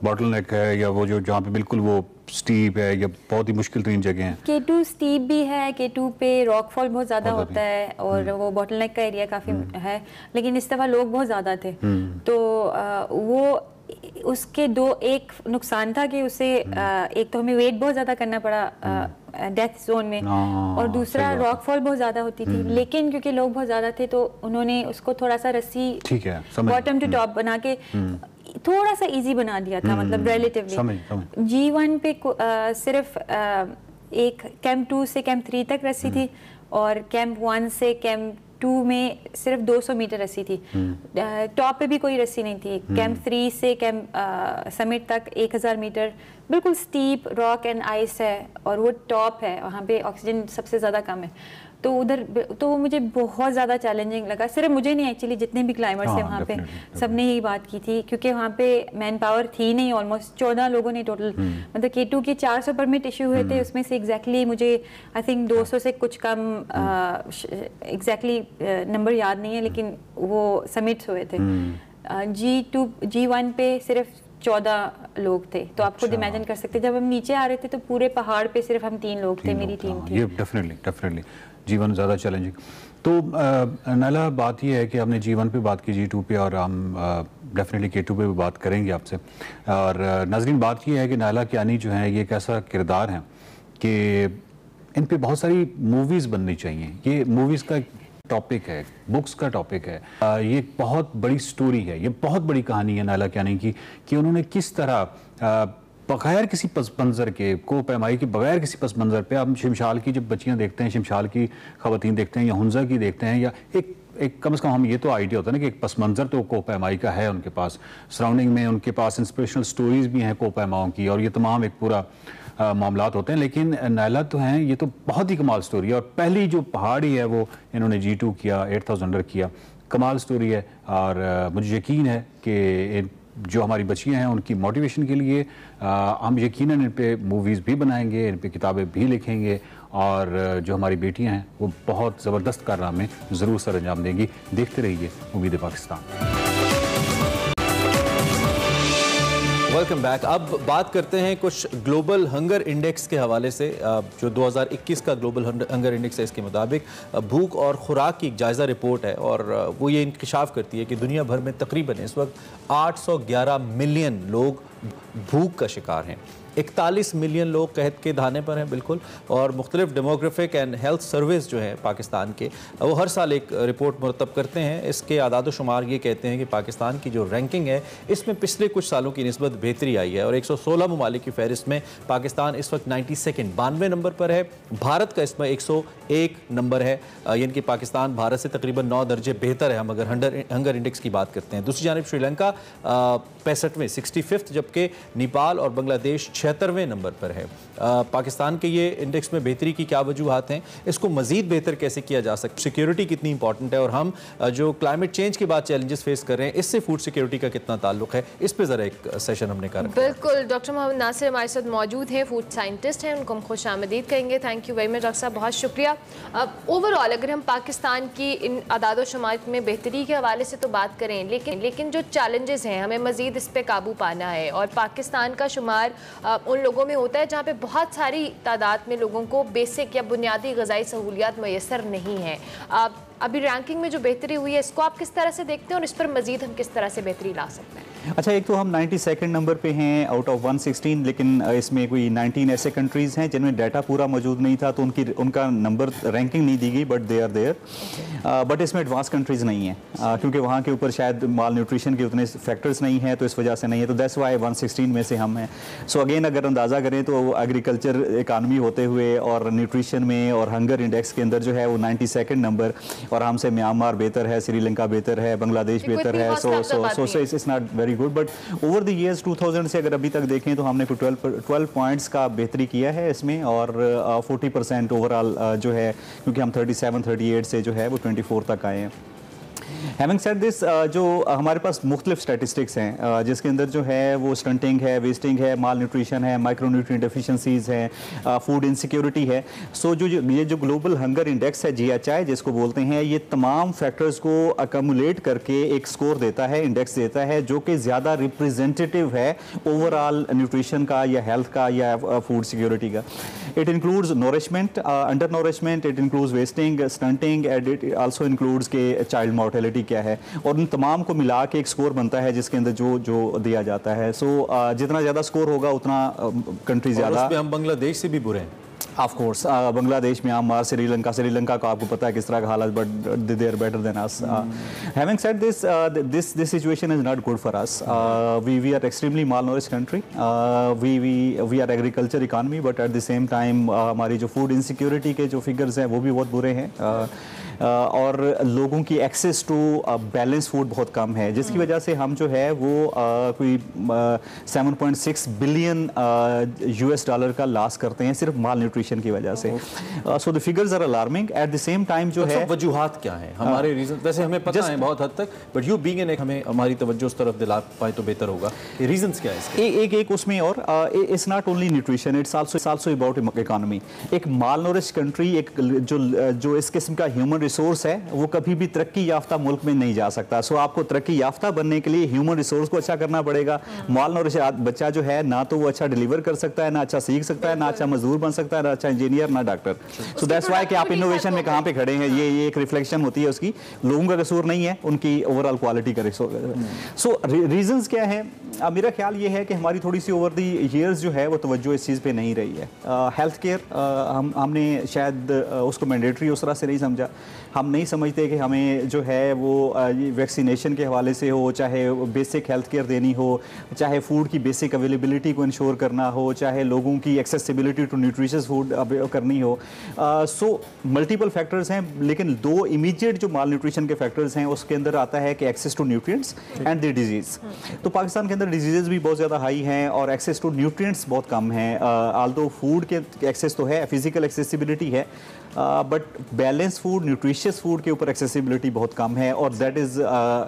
बॉटलनेक है या वो जो जहाँ पे बिल्कुल वो स्टीप है या बहुत ही मुश्किल तरीन जगह है। K2 स्टीप भी है, K2 पे रॉकफॉल बहुत ज़्यादा होता है और वो बॉटलनेक का एरिया काफ़ी है, लेकिन इस दफ़ा लोग बहुत ज़्यादा थे। तो वो उसके एक नुकसान था कि उसे एक तो हमें वेट बहुत ज़्यादा करना पड़ा डेथ जोन में, और दूसरा रॉकफॉल बहुत ज़्यादा होती थी। लेकिन क्योंकि लोग बहुत ज़्यादा थे तो उन्होंने उसको थोड़ा सा रस्सी बॉटम टू टॉप बना के थोड़ा सा इजी बना दिया था, मतलब रिलेटिवली। G1 पे सिर्फ एक कैंप 2 से कैंप 3 तक रस्सी थी और कैंप 1 से कैंप 2 में सिर्फ 200 मीटर रस्सी थी, टॉप पे भी कोई रस्सी नहीं थी। कैंप 3 से कैंप समिट तक 1000 मीटर बिल्कुल स्टीप रॉक एंड आइस है और वो टॉप है, वहाँ पे ऑक्सीजन सबसे ज़्यादा कम है। तो उधर तो मुझे बहुत ज़्यादा चैलेंजिंग लगा, सिर्फ मुझे नहीं एक्चुअली जितने भी क्लाइंबर्स थे वहाँ पे सब ने यही बात की थी, क्योंकि वहाँ पे मैन पावर थी नहीं। ऑलमोस्ट 14 लोगों ने टोटल, मतलब K2 के 400 परमिट इशू हुए थे, उसमें से एग्जैक्टली मुझे आई थिंक 200 से कुछ कम एग्जैक्टली नंबर याद नहीं है, लेकिन वो समिट्स हुए थे। G1 पे सिर्फ 14 लोग थे, तो आप खुद इमेजिन कर सकते, जब हम नीचे आ रहे थे तो पूरे पहाड़ पे सिर्फ हम 3 लोग थे, मेरी टीम थी। ये डेफिनेटली G1 ज़्यादा चैलेंजिंग। तो नाला बात ये है कि हमने G1 पे बात की, G2 पे, और हम डेफिनेटली K2 पे भी बात करेंगे आपसे। और नाज़रीन बात ये है कि नाला कियानी जो है ये एक ऐसा किरदार है कि इन पे बहुत सारी मूवीज़ बननी चाहिए। ये मूवीज़ का टॉपिक है, बुक्स का टॉपिक है, ये बहुत बड़ी स्टोरी है, ये बहुत बड़ी कहानी है नाला कियानी की, कि उन्होंने किस तरह बगैर किसी पस मंज़र के, को पैमाई के बगैर किसी पस मंज़र पे, आप शिमशाल की जब बच्चियां देखते हैं, शिमशाल की ख़वातीन देखते हैं या हुंज़ा की देखते हैं, या एक कम से कम हम ये तो आइडिया होता है ना कि एक पस मंज़र तो को पैमाई का है उनके पास, सराउंडिंग में उनके पास इंस्पिरेशनल स्टोरीज़ भी हैं को पैमाओं की, और ये तमाम एक पूरा मामलात होते हैं। लेकिन नाला तो हैं, ये तो बहुत ही कमाल स्टोरी है, और पहली जो पहाड़ी है वो इन्होंने G2 किया, 8000 किया, कमाल स्टोरी है। और मुझे यकीन है कि जो हमारी बच्चियां हैं उनकी मोटिवेशन के लिए हम यकीनन इन पे मूवीज़ भी बनाएंगे, इन पे किताबें भी लिखेंगे और जो हमारी बेटियां हैं वो बहुत ज़बरदस्त कारनामे ज़रूर सर अंजाम देंगी। देखते रहिए उम्मीद पाकिस्तान। Welcome back. अब बात करते हैं कुछ ग्लोबल हंगर इंडेक्स के हवाले से। जो 2021 का ग्लोबल हंगर इंडेक्स है, इसके मुताबिक भूख और खुराक की एक जायज़ा रिपोर्ट है और वो ये इंकशाफ करती है कि दुनिया भर में तकरीबन इस वक्त 811 मिलियन लोग भूख का शिकार हैं। 41 मिलियन लोग कहत के धाने पर हैं बिल्कुल। और मुख्तलिफ डेमोग्राफिक एंड हेल्थ सर्विस जो हैं पाकिस्तान के, वो हर साल एक रिपोर्ट मुरतब करते हैं। इसके आदाद शुमार ये कहते हैं कि पाकिस्तान की जो रैंकिंग है इसमें पिछले कुछ सालों की निस्बत बेहतरी आई है और 116 ममालिक की फहरिस्त में पाकिस्तान इस वक्त 92 नंबर पर है। भारत का इसमें 101 नंबर है, यानी कि पाकिस्तान भारत से तकरीबन 9 दर्जे बेहतर है हम अगर हंगर इंडेक्स की बात करते हैं। दूसरी जानिब श्रीलंका 65वें 65th, जबकि नेपाल और बांग्लादेश 76वें नंबर पर है। पाकिस्तान के ये इंडेक्स में बेहतरी की क्या वजूहात हैं, इसको मज़ीद बेहतर कैसे किया जा सकता है, सिक्योरिटी कितनी इंपॉर्टेंट है और हम जो क्लाइमेट चेंज के बाद चैलेंजेस फेस कर रहे हैं इससे फूड सिक्योरिटी का कितना ताल्लुक है, इस पर ज़रा एक सेशन हमने कहा। बिल्कुल, डॉक्टर मोहम्मद नासिर हमारे साथ मौजूद हैं, फूड साइंटिस्ट हैं, उनको हम खुश आमदीद कहेंगे। Thank you very much doctor साहब, बहुत शुक्रिया। अब ओवरऑल अगर हम पाकिस्तान की इन आदाद शुमार में बेहतरी के हवाले से तो बात करें, लेकिन जो चैलेंजेस हैं हमें मज़ीद इस पर काबू पाना है और पाकिस्तान का शुमार उन लोगों में होता है जहाँ पे बहुत सारी तादाद में लोगों को बेसिक या बुनियादी ग़िज़ाई सहूलियात मैसर नहीं है। अभी रैंकिंग में जो बेहतरी हुई है इसको आप किस तरह से देखते हैं और इस पर मज़ीद हम किस तरह से बेहतरी ला सकते हैं? अच्छा, एक तो हम 92nd नंबर पे हैं आउट ऑफ 116, लेकिन इसमें कोई 19 ऐसे कंट्रीज़ हैं जिनमें डाटा पूरा मौजूद नहीं था तो उनका नंबर रैंकिंग नहीं दी गई, but they are there. But इसमें एडवांस कंट्रीज़ नहीं हैं क्योंकि वहाँ के ऊपर शायद माल न्यूट्रिशन के उतने फैक्टर्स नहीं हैं, तो इस वजह से नहीं है, तो दैट्स वाई 116 में से हम हैं। सो अगेन अगर अंदाज़ा करें तो एग्रीकल्चर इकानमी होते हुए और न्यूट्रिशन में और हंगर इंडेक्स के अंदर जो है वो 92nd नंबर, और हमसे म्यांमार बेहतर है, श्रीलंका बेहतर है, बांग्लादेश बेहतर है। So it's not very good, but over the years 2000 से अगर अभी तक देखें तो हमने कोई 12 पॉइंट्स का बेहतरी किया है इसमें और 40% ओवरऑल जो है, क्योंकि हम 37-38 से जो है वो 24 तक आए हैं। हैविंग सेड दिस, जो हमारे पास मुख्तलिफ स्टैटिस्टिक्स हैं जिसके अंदर जो है वो स्टंटिंग है, वेस्टिंग है, माल न्यूट्रिशन है, माइक्रो न्यूट्रिएंट डेफिशिएंसीज हैं, फूड इनसिक्योरिटी है। सो ये जो ग्लोबल हंगर इंडेक्स है GHI जिसको बोलते हैं, ये तमाम फैक्टर्स को अकमुलेट करके एक स्कोर देता है, इंडेक्स देता है जो कि ज़्यादा रिप्रेजेंटेटिव है ओवरऑल न्यूट्रिशन का या हेल्थ का या फूड सिक्योरिटी का। It includes nourishment, under nourishment, it includes wasting, stunting, and it also includes के चाइल्ड मॉर्टेलिटी क्या है, और उन तमाम को मिला के एक स्कोर बनता है जिसके अंदर जो दिया जाता है। सो जितना ज़्यादा स्कोर होगा उतना कंट्री ज़्यादा। हम बांग्लादेश से भी बुरे हैं of course. Bangladesh, Myanmar, Sri Lanka का आपको पता है किस तरह का हालत, but they are better than us. Having said this situation is not good for us. We are extremely malnourished country. We are agriculture economy, but at the same time हमारी जो फूड इनसिक्योरिटी के जो figures हैं वो भी बहुत बुरे हैं और लोगों की एक्सेस टू बैलेंस फूड बहुत कम है, जिसकी वजह से हम जो है वो कोई 7.6 बिलियन $US का लॉस करते हैं सिर्फ माल न्यूट्रिशन की वजह से। So the figures are alarming. At the same time जो है वजूहात क्या है हमारे रीजन, वैसे हमें पता है बहुत हद तक, बट यू बीइंग एन, हमें हमारी तवज्जो उस तरफ दिला पाए तो बेहतर होगा। रीजंस क्या है इसके? एक उसमें और it's not only nutrition, it's also about economy. एक माल नोरिश कंट्री, एक जो इस किस्म का ह्यूमन रिसोर्स है वो कभी भी तरक्की याफ्ता मुल्क में नहीं जा सकता। सो आपको तरक्की याफ्ता बनने के लिए ह्यूमन रिसोर्स को अच्छा करना पड़ेगा। माल नोरिश बच्चा जो है ना तो वो अच्छा डिलीवर कर सकता है, ना अच्छा सीख सकता है, ना अच्छा मजदूर बन सकता है, ना अच्छा इंजीनियर, ना डॉक्टर। सो दैट्स व्हाई कि आप इनोवेशन में कहाँ पे खड़े हैं, ये एक रिफ्लेक्शन होती है उसकी। लोगों का कसूर नहीं है, उनकी ओवरऑल क्वालिटी का सो रीजंस क्या है? मेरा ख्याल ये है कि हमारी थोड़ी सी ओवर दी ईयर्स जो है वो तवज्जो इस चीज़ पे नहीं रही है। हेल्थ केयर हमने शायद उसको मैंडेटरी उस तरह से नहीं समझा। हम नहीं समझते कि हमें जो है वो वैक्सीनेशन के हवाले से हो, चाहे बेसिक हेल्थ केयर देनी हो, चाहे फूड की बेसिक अवेलेबिलिटी को इंश्योर करना हो, चाहे लोगों की एक्सेसिबिलिटी टू न्यूट्रिशियस फूड करनी हो। सो मल्टीपल फैक्टर्स हैं, लेकिन दो इमीडिएट जो माल न्यूट्रिशन के फैक्टर्स हैं उसके अंदर आता है कि access to nutrients and the disease. तो पाकिस्तान के अंदर डिजीज़ भी बहुत ज़्यादा हाई हैं और एक्सेस टू न्यूट्रिएंट्स बहुत कम हैं। आल्दो फूड के एक्सेस तो है, फिजिकल एक्सेसिबिलिटी है, but balance food, nutrition nutritious food के ऊपर एक्सेसिबिलिटी बहुत कम है, और that is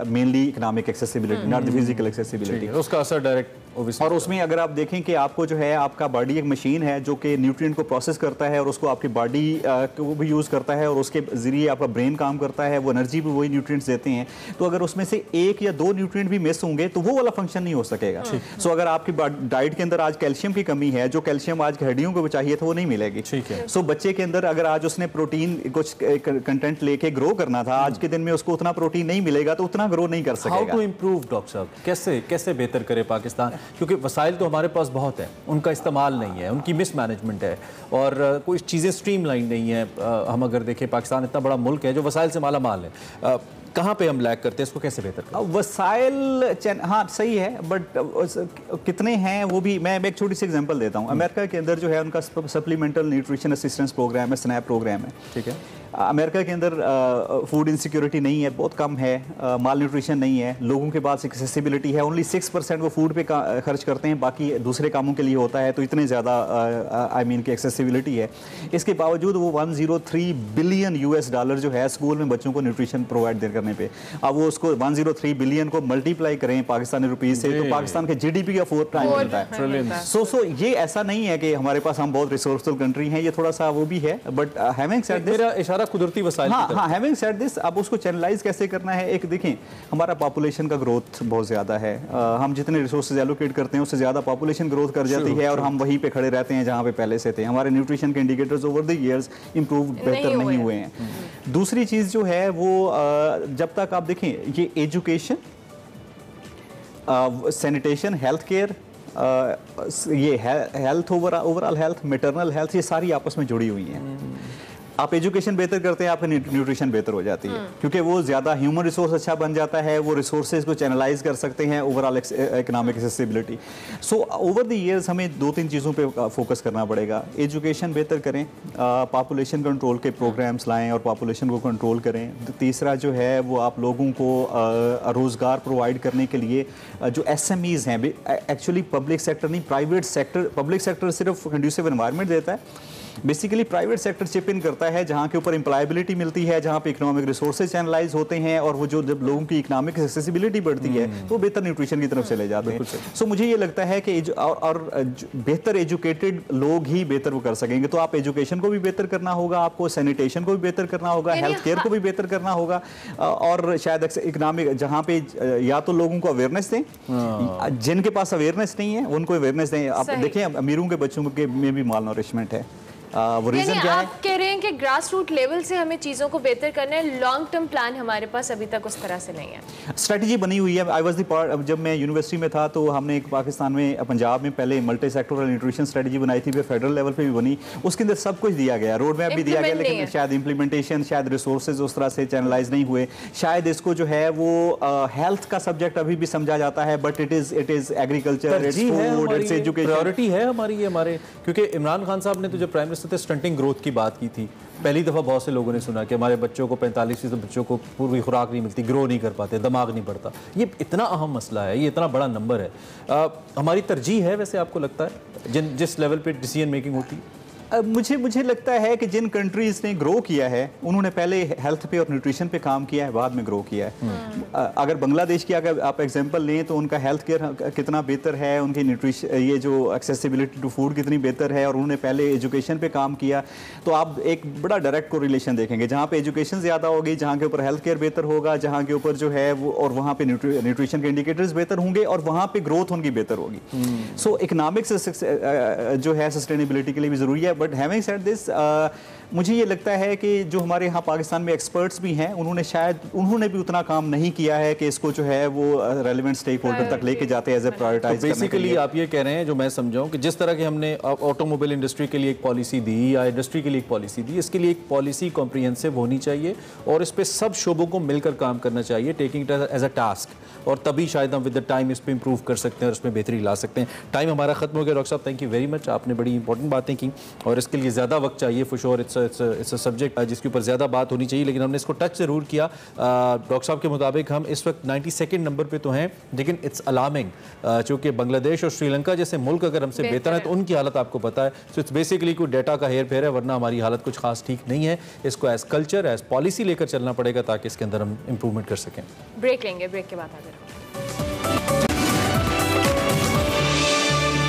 mainly economic accessibility, not the physical accessibility. उसका असर डायरेक्ट, और उसमें अगर आप देखें कि आपको जो है आपका बॉडी एक मशीन है जो कि न्यूट्रिएंट को प्रोसेस करता है और उसको आपकी बॉडी को भी यूज़ करता है, और उसके ज़रिए आपका ब्रेन काम करता है, वो एनर्जी भी वही न्यूट्रिएंट्स देते हैं। तो अगर उसमें से एक या दो न्यूट्रिएंट भी मिस होंगे तो वो वाला फंक्शन नहीं हो सकेगा। सो अगर आपकी डाइट के अंदर आज कैल्शियम की कमी है, जो कैल्शियम आज हड्डियों को चाहिए था वो नहीं मिलेगी। ठीक है। सो बच्चे के अंदर अगर आज उसने प्रोटीन कुछ कंटेंट लेके ग्रो करना था, आज के दिन में उसको उतना प्रोटीन नहीं मिलेगा तो उतना ग्रो नहीं कर सकेगा। हाउ टू इम्प्रूव डॉक्टर साहब, कैसे बेहतर करे पाकिस्तान, क्योंकि वसाइल तो हमारे पास बहुत है, उनका इस्तेमाल नहीं है, उनकी मिस मैनेजमेंट है और कोई चीज़ें स्ट्रीमलाइन नहीं है। हम अगर देखें पाकिस्तान इतना बड़ा मुल्क है जो वसाइल से माला माल है, कहाँ पे हम लैग करते हैं, इसको कैसे बेहतर करें? वसाइल हाँ सही है, बट कितने हैं वो भी, मैं एक छोटी सी एग्जांपल देता हूँ। अमेरिका के अंदर जो है उनका सप्लीमेंटल न्यूट्रिशन असिस्टेंस प्रोग्राम है, स्नैप प्रोग्राम है। ठीक है। अमेरिका के अंदर फूड इनसिक्योरिटी नहीं है, बहुत कम है, माल न्यूट्रिशन नहीं है, लोगों के पास एक्सेसिबिलिटी है, ओनली 6% वो फूड पे खर्च करते हैं, बाकी दूसरे कामों के लिए होता है, तो इतने ज़्यादा आई मीन की एक्सेसिबिलिटी है। इसके बावजूद वो 103 बिलियन US डॉलर जो है स्कूल में बच्चों को न्यूट्रिशन प्रोवाइड करने पे, अब वो उसको 103 बिलियन को मल्टीप्लाई करें पाकिस्तानी रुपीज़ से तो पाकिस्तान के GDP का 4 टाइम मिलता है। सो ये ऐसा नहीं है कि हमारे पास हम बहुत रिसोर्सफुल कंट्री हैं, ये थोड़ा सा वो भी है, बट हैविंग सेड दिस कुदरती वसाइल। हाँ, हैविंग सेड दिस, अब उसको चैनलाइज कैसे करना है। एक देखें, हमारा पॉपुलेशन का ग्रोथ बहुत ज़्यादा है, हम जितने रिसोर्सेज एलोकेट करते हैं उससे ज़्यादा पॉपुलेशन ग्रोथ कर जाती है और हम वहीं पे खड़े रहते हैं जहाँ पे पहले से थे। हमारे न्यूट्रिशन के indicators over the years improve बेहतर नहीं हुए हैं। दूसरी चीज़ जो है वो जब तक आप देखें ये एजुकेशन, सैनिटेशन, हेल्थ केयर, ये health overall health, maternal health, ये सारी आपस में जुड़ी हुई हैं। आप एजुकेशन बेहतर करते हैं, आपकी न्यूट्रिशन बेहतर हो जाती है, क्योंकि वो ज़्यादा ह्यूमन रिसोर्स अच्छा बन जाता है, वो रिसोर्सेज को चैनलाइज कर सकते हैं, overall economic accessibility. So over the years हमें 2-3 चीज़ों पे फोकस करना पड़ेगा। एजुकेशन बेहतर करें, पॉपुलेशन कंट्रोल के प्रोग्राम्स लाएं और पॉपुलेशन को कंट्रोल करें। तीसरा जो है वो आप लोगों को रोज़गार प्रोवाइड करने के लिए जो SMEs हैं, एक्चुअली पब्लिक सेक्टर नहीं, प्राइवेट सेक्टर, पब्लिक सेक्टर सिर्फ कंड्यूसिव एनवायरनमेंट देता है, बेसिकली प्राइवेट सेक्टर चिप इन करता है, जहाँ के ऊपर एम्प्लॉयबिलिटी मिलती है, जहाँ पे इकोनॉमिक रिसोर्सेज चैनलाइज होते हैं, और वो जो जब लोगों की इकोनॉमिक एक्सेसिबिलिटी बढ़ती है तो बेहतर न्यूट्रिशन की तरफ चले जाते हैं। सो मुझे ये लगता है कि और बेहतर एजुकेटेड लोग ही बेहतर वो कर सकेंगे। तो आप एजुकेशन को भी बेहतर करना होगा, आपको सैनिटेशन को भी बेहतर करना होगा, हेल्थ केयर को भी बेहतर करना होगा, और शायद इकोनॉमिक जहाँ पे या तो लोगों को अवेयरनेस दें, जिनके पास अवेयरनेस नहीं है उनको अवेयरनेस दें। आप देखें अमीरों के बच्चों के में भी माल नॉरिशमेंट है। वो रीजन क्या है? आप कह रहे हैं कि ग्रास रूट लेवल से हमें चीज़ों को बेहतर करना है, लॉन्ग टर्म प्लान हमारे पास अभी तक उस तरह से नहीं है। स्ट्रेटजी बनी हुई है। आई वाज द पार्ट, जब मैं यूनिवर्सिटी में था तो हमने एक पाकिस्तान में पंजाब में पहले मल्टी सेक्टोरल न्यूट्रिशन स्ट्रेटजी बनाई थी, फिर फेडरल लेवल पे भी बनी, उसके अंदर सब कुछ दिया गया, रोड मैप भी दिया गया, लेकिन शायद इंप्लीमेंटेशन, शायद रिसोर्सेज उस तरह से चैनलाइज नहीं हुए। शायद इसको जो है वो हेल्थ का सब्जेक्ट अभी भी समझा जाता है, but it is agriculture, its food, it's education, priority है हमारी हमारे, क्योंकि इमरान खान साहब ने तो जब प्राइम मिनिस्टर थे स्टंटिंग ग्रोथ की बात की थी, पहली दफ़ा बहुत से लोगों ने सुना कि हमारे बच्चों को 45% बच्चों को पूरी खुराक नहीं मिलती, ग्रो नहीं कर पाते, दिमाग नहीं बढ़ता। ये इतना अहम मसला है, ये इतना बड़ा नंबर है। हमारी तरजीह है वैसे आपको लगता है जिस लेवल पे डिसीजन मेकिंग होती है? मुझे लगता है कि जिन कंट्रीज़ ने ग्रो किया है उन्होंने पहले हेल्थ पे और न्यूट्रिशन पे काम किया है, बाद में ग्रो किया है। अगर बांग्लादेश की अगर आप एग्जांपल लें तो उनका हेल्थ केयर कितना बेहतर है, उनकी न्यूट्रिशन, ये जो एक्सेसिबिलिटी टू फूड कितनी बेहतर है, और उन्होंने पहले एजुकेशन पे काम किया। तो आप एक बड़ा डायरेक्ट कोरिलेशन देखेंगे, जहाँ पे एजुकेशन ज़्यादा होगी, जहाँ के ऊपर हेल्थ केयर बेहतर होगा, जहाँ के ऊपर जो है वो, और वहाँ पे न्यूट्रिशन के इंडिकेटर्स बेहतर होंगे, और वहाँ पे ग्रोथ उनकी बेहतर होगी। सो इकोनॉमिक्स जो है सस्टेनेबिलिटी के लिए भी ज़रूरी है। बट हैविंग सेड दिस, मुझे ये लगता है कि जो हमारे यहाँ पाकिस्तान में एक्सपर्ट्स भी हैं, उन्होंने भी उतना काम नहीं किया है कि इसको जो है वो रेलेवेंट स्टेक होल्डर तक लेके जाते हैं एज ए प्रायोरिटाइज। बेसिकली आप ये कह रहे हैं, जो मैं समझाऊं, कि जिस तरह के हमने ऑटोमोबाइल इंडस्ट्री के लिए एक पॉलिसी दी या इंडस्ट्री के लिए एक पॉलिसी दी, इसके लिए एक पॉलिसी कॉम्प्रिहेंसिव होनी चाहिए और इस पर सब शोबों को मिलकर काम करना चाहिए, taking it as a task, और तभी शायद हम विद द टाइम इस पर इंप्रूव कर सकते हैं और उसमें बेहतरी ला सकते हैं। टाइम हमारा खत्म हो गया डॉक्टर साहब, थैंक यू वेरी मच, आपने बड़ी इंपॉर्टेंट बातें की और इसके लिए ज़्यादा वक्त चाहिए for sure. It's it's a subject जिसके ऊपर ज़्यादा बात होनी चाहिए, लेकिन हमने इसको टच ज़रूर किया। डॉक्टर साहब के मुताबिक हम इस वक्त 92nd नंबर पे तो हैं, लेकिन इट्स अलार्मिंग, चूँकि बांग्लादेश और श्रीलंका जैसे मुल्क अगर हमसे बेहतर है तो उनकी हालत आपको पता है। सो इट्स बेसिकली कोई डेटा का हेर फेर है, वरना हमारी हालत कुछ खास ठीक नहीं है। इसको एज कल्चर, एज पॉलिसी लेकर चलना पड़ेगा ताकि इसके अंदर हम इम्प्रूवमेंट कर सकें। ब्रेक लेंगे, ब्रेक के बाद आगे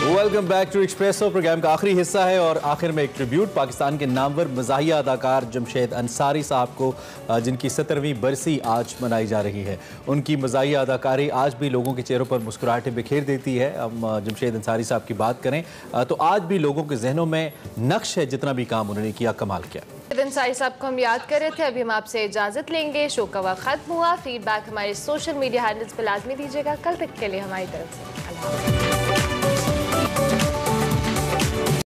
welcome back to Expresso. Programme का आखिरी हिस्सा है और आखिर में एक ट्रिब्यूट पाकिस्तान के नामवर मज़ाहिया अदाकार जमशेद अंसारी साहब को, जिनकी 17वीं बरसी आज मनाई जा रही है। उनकी मज़ाहिया अदाकारी आज भी लोगों के चेहरों पर मुस्कुराहटें बिखेर देती है। हम जमशेद अंसारी साहब की बात करें तो आज भी लोगों के जहनों में नक्श है, जितना भी काम उन्होंने किया कमाल किया। अंसारी साहब को हम याद कर रहे थे। अभी हम आपसे इजाज़त लेंगे, शो का वक्त खत्म हुआ। फीडबैक हमारे सोशल मीडिया हैंडल्स पर लाजमी दीजिएगा। कल तक के लिए हमारी तरफ से अल्लाह।